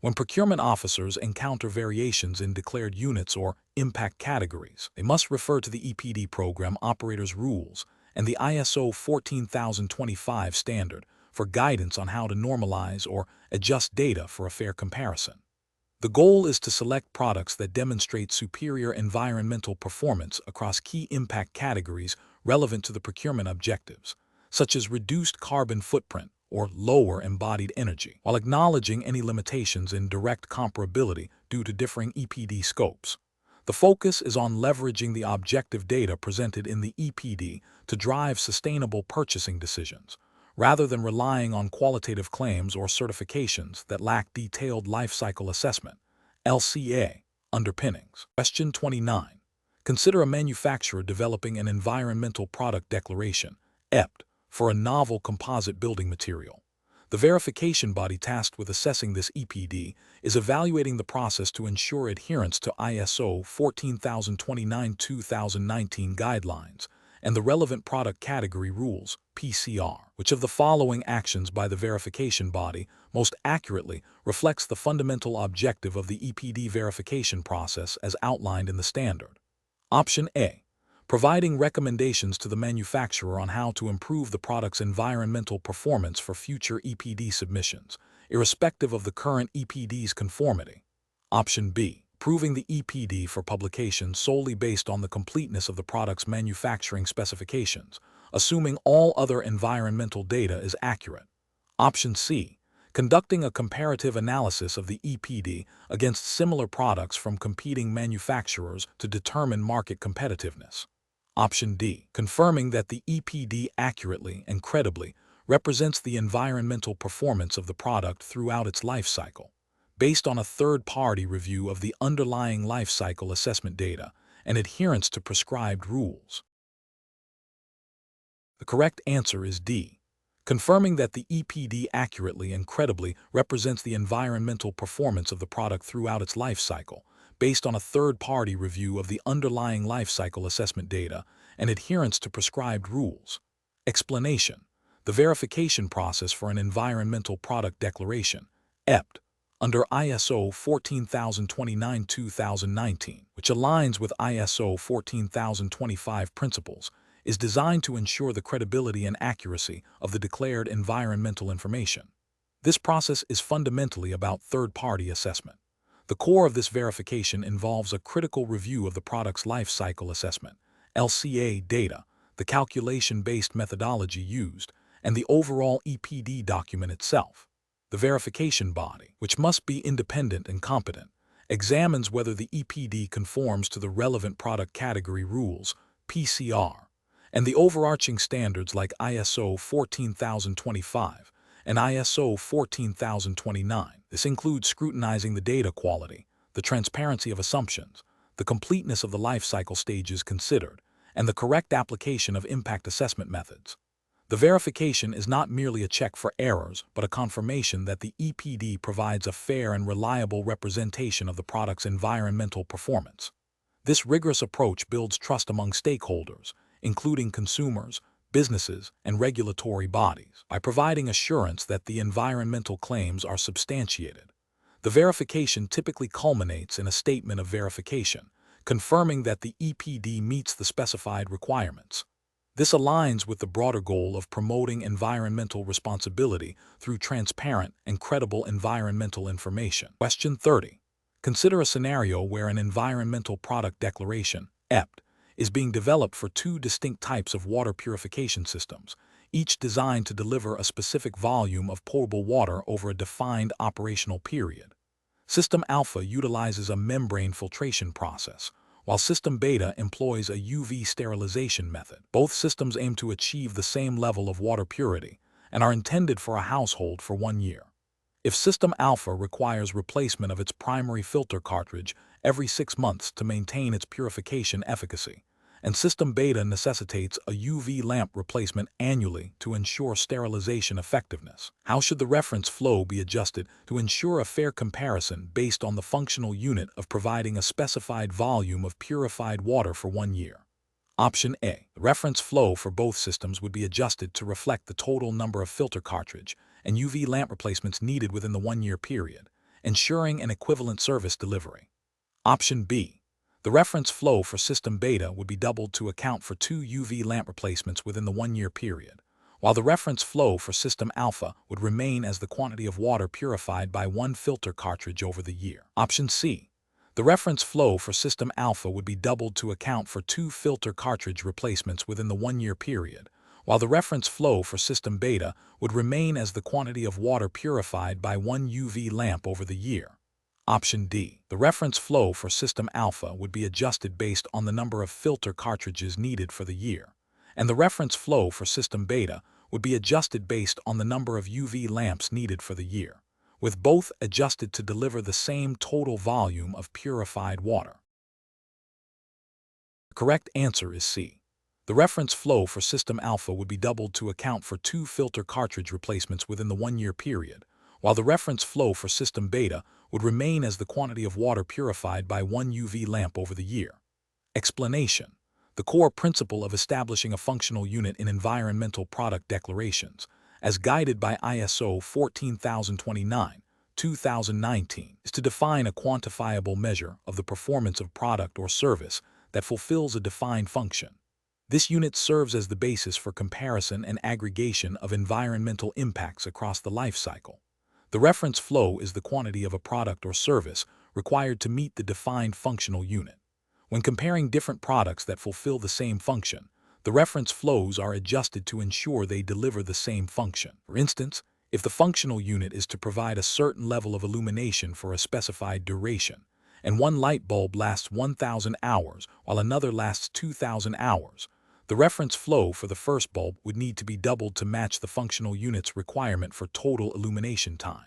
When procurement officers encounter variations in declared units or impact categories, they must refer to the EPD Program Operator's Rules and the ISO 14025 standard for guidance on how to normalize or adjust data for a fair comparison. The goal is to select products that demonstrate superior environmental performance across key impact categories relevant to the procurement objectives, such as reduced carbon footprint or lower embodied energy, while acknowledging any limitations in direct comparability due to differing EPD scopes. The focus is on leveraging the objective data presented in the EPD to drive sustainable purchasing decisions, rather than relying on qualitative claims or certifications that lack detailed life cycle assessment (LCA) underpinnings. Question 29. Consider a manufacturer developing an environmental product declaration (EPD) for a novel composite building material. The verification body tasked with assessing this EPD is evaluating the process to ensure adherence to ISO 14029-2019 guidelines and the relevant product category rules, PCR. Which of the following actions by the verification body most accurately reflects the fundamental objective of the EPD verification process as outlined in the standard? Option A. Providing recommendations to the manufacturer on how to improve the product's environmental performance for future EPD submissions, irrespective of the current EPD's conformity. Option B. Approving the EPD for publication solely based on the completeness of the product's manufacturing specifications, assuming all other environmental data is accurate. Option C. Conducting a comparative analysis of the EPD against similar products from competing manufacturers to determine market competitiveness. Option D. Confirming that the EPD accurately and credibly represents the environmental performance of the product throughout its life cycle, based on a third-party review of the underlying life cycle assessment data and adherence to prescribed rules. The correct answer is D. Confirming that the EPD accurately and credibly represents the environmental performance of the product throughout its life cycle, based on a third-party review of the underlying life cycle assessment data and adherence to prescribed rules. Explanation: the verification process for an environmental product declaration, EPD, under ISO 14029-2019, which aligns with ISO 14025 principles, is designed to ensure the credibility and accuracy of the declared environmental information. This process is fundamentally about third-party assessment. The core of this verification involves a critical review of the product's life cycle assessment, LCA data, the calculation-based methodology used, and the overall EPD document itself. The verification body, which must be independent and competent, examines whether the EPD conforms to the relevant product category rules, PCR, and the overarching standards like ISO 14025 and ISO 14029. This includes scrutinizing the data quality, the transparency of assumptions, the completeness of the life cycle stages considered, and the correct application of impact assessment methods. The verification is not merely a check for errors, but a confirmation that the EPD provides a fair and reliable representation of the product's environmental performance. This rigorous approach builds trust among stakeholders, including consumers, businesses, and regulatory bodies, by providing assurance that the environmental claims are substantiated. The verification typically culminates in a statement of verification, confirming that the EPD meets the specified requirements. This aligns with the broader goal of promoting environmental responsibility through transparent and credible environmental information. Question 30. Consider a scenario where an environmental product declaration, EPD, is being developed for two distinct types of water purification systems, each designed to deliver a specific volume of potable water over a defined operational period. System Alpha utilizes a membrane filtration process, while System Beta employs a UV sterilization method. Both systems aim to achieve the same level of water purity and are intended for a household for 1 year. If System Alpha requires replacement of its primary filter cartridge every 6 months to maintain its purification efficacy, and System Beta necessitates a UV lamp replacement annually to ensure sterilization effectiveness, how should the reference flow be adjusted to ensure a fair comparison based on the functional unit of providing a specified volume of purified water for 1 year? Option A. The reference flow for both systems would be adjusted to reflect the total number of filter cartridge and UV lamp replacements needed within the 1-year period, ensuring an equivalent service delivery. Option B. The reference flow for system beta would be doubled to account for 2 UV lamp replacements within the 1-year period, while the reference flow for system alpha would remain as the quantity of water purified by 1 filter cartridge over the year. Option C. The reference flow for system alpha would be doubled to account for 2 filter cartridge replacements within the 1-year period, while the reference flow for system beta would remain as the quantity of water purified by 1 UV lamp over the year. Option D. The reference flow for system alpha would be adjusted based on the number of filter cartridges needed for the year, and the reference flow for system beta would be adjusted based on the number of UV lamps needed for the year, with both adjusted to deliver the same total volume of purified water. The correct answer is C. The reference flow for system alpha would be doubled to account for 2 filter cartridge replacements within the 1-year period, while the reference flow for system beta would remain as the quantity of water purified by 1 UV lamp over the year. Explanation: the core principle of establishing a functional unit in environmental product declarations, as guided by ISO 14029, 2019, is to define a quantifiable measure of the performance of product or service that fulfills a defined function. This unit serves as the basis for comparison and aggregation of environmental impacts across the life cycle. The reference flow is the quantity of a product or service required to meet the defined functional unit. When comparing different products that fulfill the same function, the reference flows are adjusted to ensure they deliver the same function. For instance, if the functional unit is to provide a certain level of illumination for a specified duration, and one light bulb lasts 1,000 hours while another lasts 2,000 hours, the reference flow for the first bulb would need to be doubled to match the functional unit's requirement for total illumination time.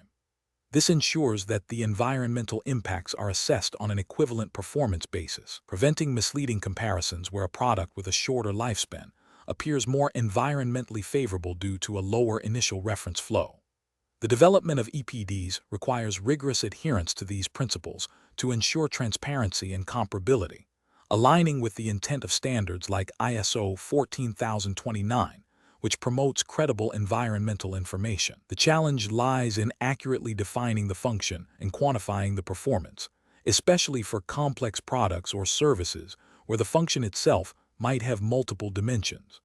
This ensures that the environmental impacts are assessed on an equivalent performance basis, preventing misleading comparisons where a product with a shorter lifespan appears more environmentally favorable due to a lower initial reference flow. The development of EPDs requires rigorous adherence to these principles to ensure transparency and comparability, aligning with the intent of standards like ISO 14029, which promotes credible environmental information. The challenge lies in accurately defining the function and quantifying the performance, especially for complex products or services where the function itself might have multiple dimensions.